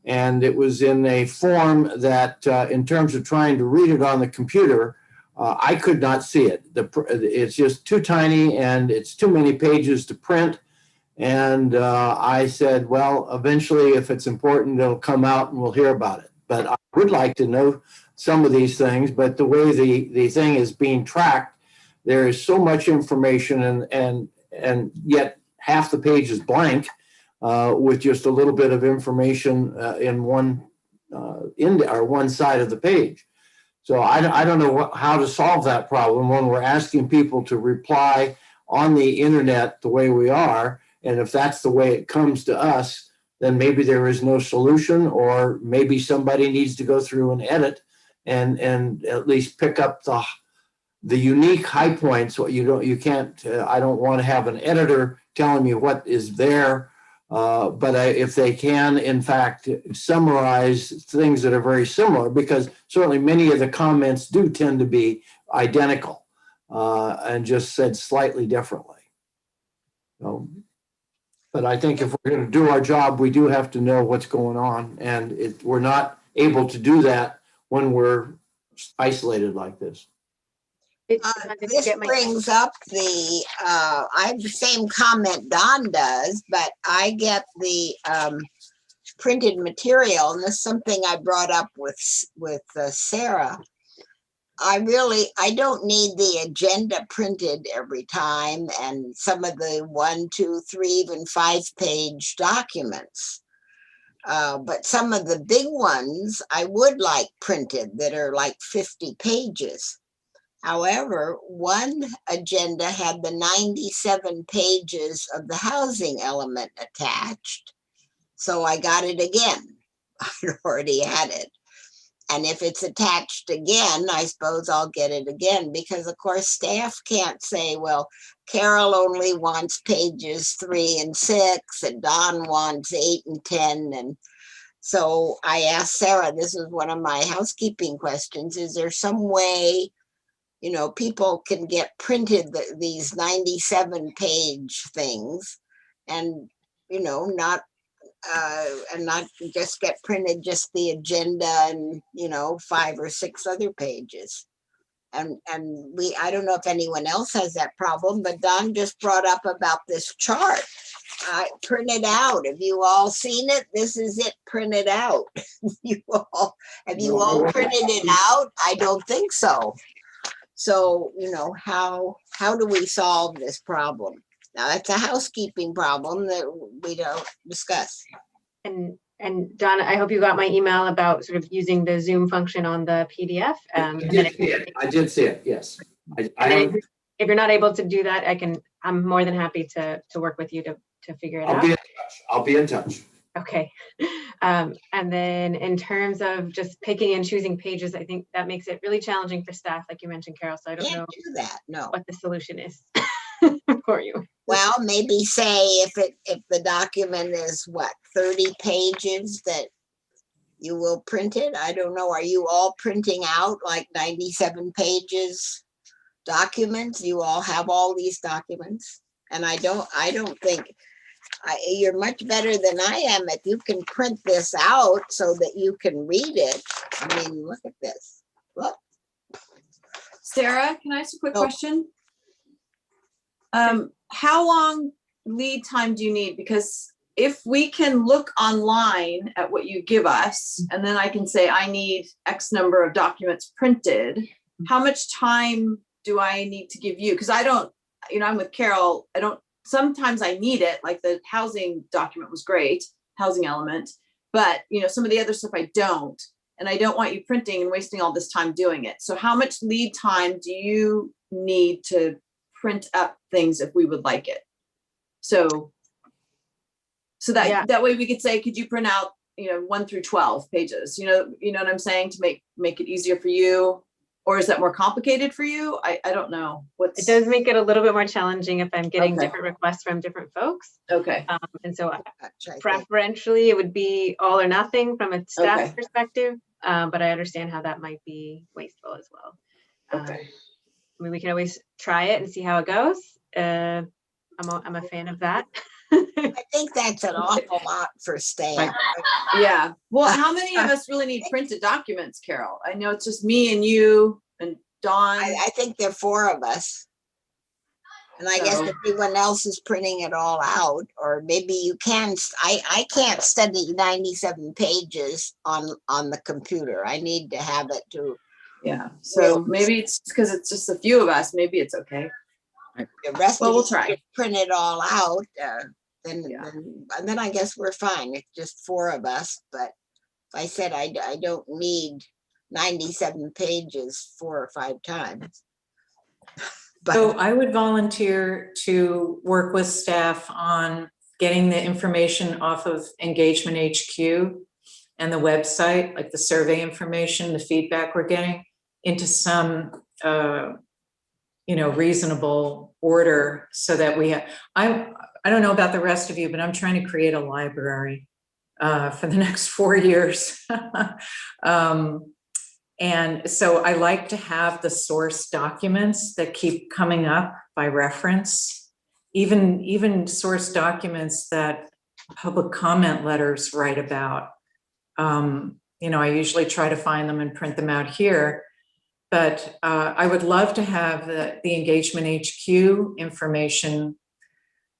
And it was in a form that, in terms of trying to read it on the computer, I could not see it. It's just too tiny and it's too many pages to print. And I said, well, eventually, if it's important, it'll come out and we'll hear about it. But I would like to know some of these things, but the way the thing is being tracked, there is so much information and yet half the page is blank with just a little bit of information in one side of the page. So I don't know how to solve that problem when we're asking people to reply on the internet the way we are. And if that's the way it comes to us, then maybe there is no solution, or maybe somebody needs to go through and edit and at least pick up the unique high points. What you can't, I don't want to have an editor telling me what is there. But if they can, in fact, summarize things that are very similar, because certainly many of the comments do tend to be identical and just said slightly differently. So, but I think if we're going to do our job, we do have to know what's going on. And we're not able to do that when we're isolated like this. This brings up I have the same comment Don does, but I get the printed material, and this is something I brought up with Sarah. I don't need the agenda printed every time, and some of the 1, 2, 3, even 5-page documents. But some of the big ones I would like printed that are like 50 pages. However, one agenda had the 97 pages of the housing element attached. So I got it again. I already had it. And if it's attached again, I suppose I'll get it again, because of course staff can't say, well, Carol only wants pages 3 and 6 and Don wants 8 and 10. And so I asked Sarah, this is one of my housekeeping questions, is there some way, people can get printed these 97-page things and, not just get printed just the agenda and 5 or 6 other pages. And I don't know if anyone else has that problem, but Don just brought up about this chart. Printed out. Have you all seen it? This is it printed out. Have you all printed it out? I don't think so. So, how do we solve this problem? Now, that's a housekeeping problem that we don't discuss. And Donna, I hope you got my email about sort of using the Zoom function on the PDF. I did see it, yes. If you're not able to do that, I'm more than happy to work with you to figure it out. I'll be in touch. Okay. And then in terms of just picking and choosing pages, I think that makes it really challenging for staff, like you mentioned, Carol. So I don't know what the solution is for you. Well, maybe say if the document is 30 pages, that you will print it. I don't know. Are you all printing out like 97 pages documents? You all have all these documents, and I don't think. You're much better than I am if you can print this out so that you can read it. I mean, look at this. Look. Sarah, can I ask a quick question? How long lead time do you need? Because if we can look online at what you give us, and then I can say I need X number of documents printed, how much time do I need to give you? Because I don't, I'm with Carol, sometimes I need it, like the housing document was great, housing element, but some of the other stuff I don't. and I don't want you printing and wasting all this time doing it. So how much lead time do you need to print up things if we would like it? So that way we could say, could you print out, 1 through 12 pages? You know what I'm saying, to make it easier for you, or is that more complicated for you? I don't know. It does make it a little bit more challenging if I'm getting different requests from different folks. Okay. And so preferentially it would be all or nothing from a staff perspective, but I understand how that might be wasteful as well. Okay. I mean, we can always try it and see how it goes. I'm a fan of that. I think that's an awful lot for staff. Yeah. Well, how many of us really need printed documents, Carol? I know it's just me and you and Dawn. I think there are 4 of us. And I guess everyone else is printing it all out, or maybe you can. I can't study 97 pages on the computer. I need to have it to. Yeah. So maybe it's because it's just a few of us. Maybe it's okay. The rest of we'll us try. Print it all out, and then I guess we're fine. It's just 4 of us. But if I said I don't need 97 pages 4 or 5 times. So I would volunteer to work with staff on getting the information off of Engagement HQ and the website, like the survey information, the feedback we're getting, into some reasonable order, so that we have, I don't know about the rest of you, but I'm trying to create a library for the next 4 years. And so I like to have the source documents that keep coming up by reference, even source documents that public comment letters write about. I usually try to find them and print them out here. But I would love to have the Engagement HQ information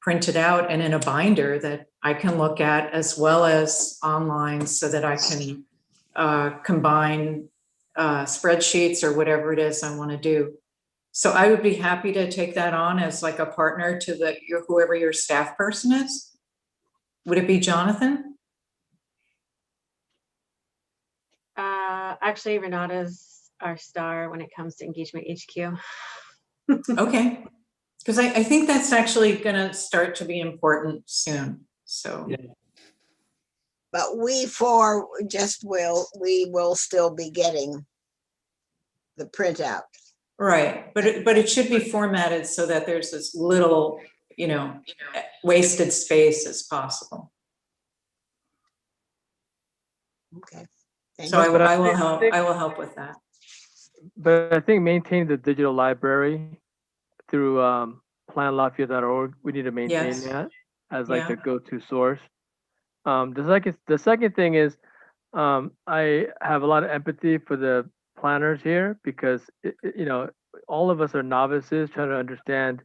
printed out and in a binder that I can look at, as well as online, so that I can combine spreadsheets or whatever it is I want to do. So I would be happy to take that on as like a partner to whoever your staff person is. Would it be Jonathan? Actually, Renata's our star when it comes to Engagement HQ. Okay, because I think that's actually going to start to be important soon. So, but we 4 we will still be getting the printout. Right, but it should be formatted so that there's as little, wasted space as possible. Okay. So I will help with that. But I think maintaining the digital library through planlafayette.org, we need to maintain that as like the go-to source. The second thing is, I have a lot of empathy for the planners here, because all of us are novices trying to understand,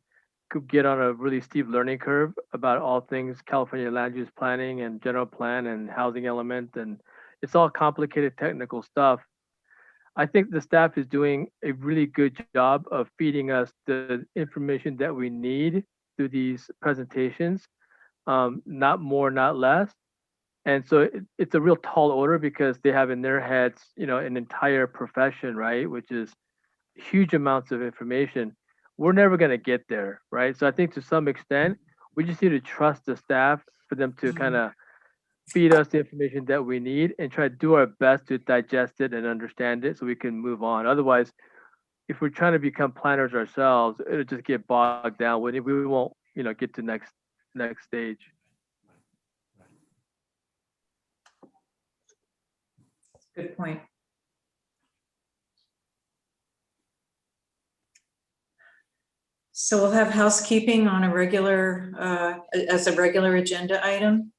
could get on a really steep learning curve about all things California land use planning and general plan and housing element, and it's all complicated technical stuff. I think the staff is doing a really good job of feeding us the information that we need through these presentations, not more, not less. And so it's a real tall order, because they have in their heads, an entire profession, right? Which is huge amounts of information. We're never going to get there, right? So I think to some extent, we just need to trust the staff for them to kind of feed us the information that we need and try to do our best to digest it and understand it so we can move on. Otherwise, if we're trying to become planners ourselves, it'll just get bogged down. We won't, get to next stage. Good point. So we'll have housekeeping on a regular, as a regular agenda item.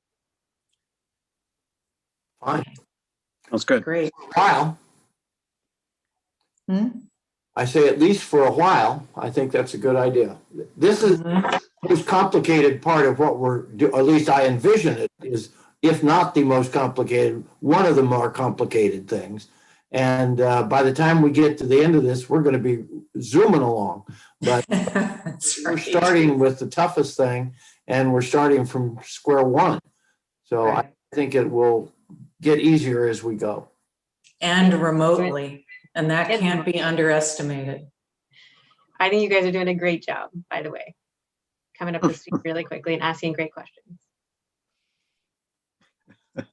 Fine. That's good. Great. For a while. I say at least for a while. I think that's a good idea. This is the most complicated part of what we're doing, at least I envision it, is, if not the most complicated, one of the more complicated things. And by the time we get to the end of this, we're going to be zooming along. But we're starting with the toughest thing, and we're starting from square one. So I think it will get easier as we go. and remotely, and that can't be underestimated. I think you guys are doing a great job, by the way, coming up to speed really quickly and asking great questions.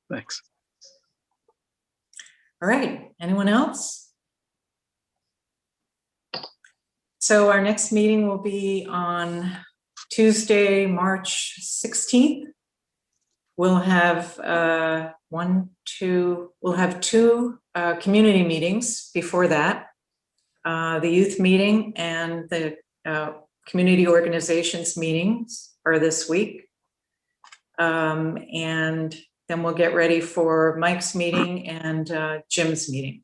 Thanks. All right, anyone else? So our next meeting will be on Tuesday, March 16th. We'll have we'll have two community meetings before that. The youth meeting and the community organizations meetings are this week. And then we'll get ready for Mike's meeting and Jim's meeting.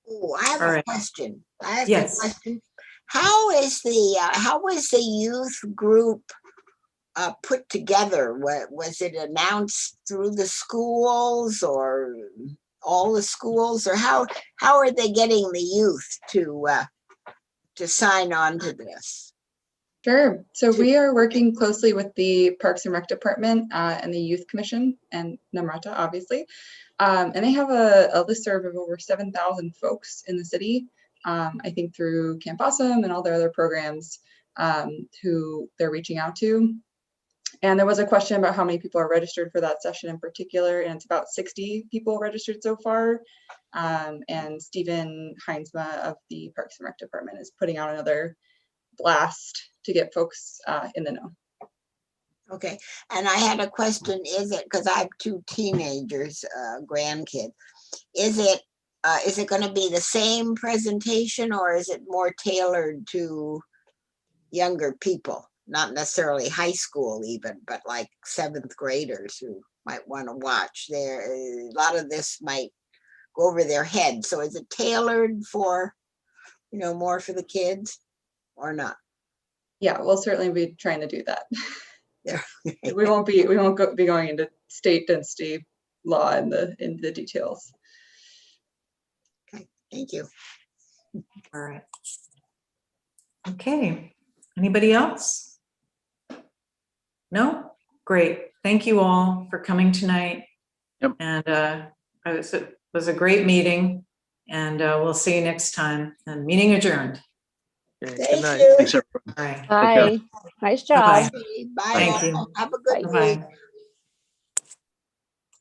Oh, I have All a right. question. I have Yes. a question. How is the youth group put together? Was it announced through the schools or all the schools, or how are they getting the youth to sign on to this? Sure. So we are working closely with the Parks and Rec Department and the Youth Commission and Namrata, obviously. And they have a listserv of over 7,000 folks in the city, I think through Camp Awesome and all their other programs who they're reaching out to. And there was a question about how many people are registered for that session in particular, and it's about 60 people registered so far. And Stephen Heinsma of the Parks and Rec Department is putting out another blast to get folks in the know. Okay, and I had a question, is it, because I have two teenagers, grandkids, is it going to be the same presentation, or is it more tailored to younger people? Not necessarily high school even, but like 7th graders who might want to watch. A lot of this might go over their head. So is it tailored for, more for the kids or not? Yeah, we'll certainly be trying to do that. Yeah. we won't be going into state density law in the details. Okay, thank you. All right. Okay, anybody else? No? Great. Thank you all for coming tonight. Yep. And it was a great meeting, and we'll see you next time. And meeting adjourned. Okay, Thank good night. you. Thanks, everyone. All right. Take care. Bye. Nice job. Bye. Thank all. you. Have a good Bye. week. Bye-bye.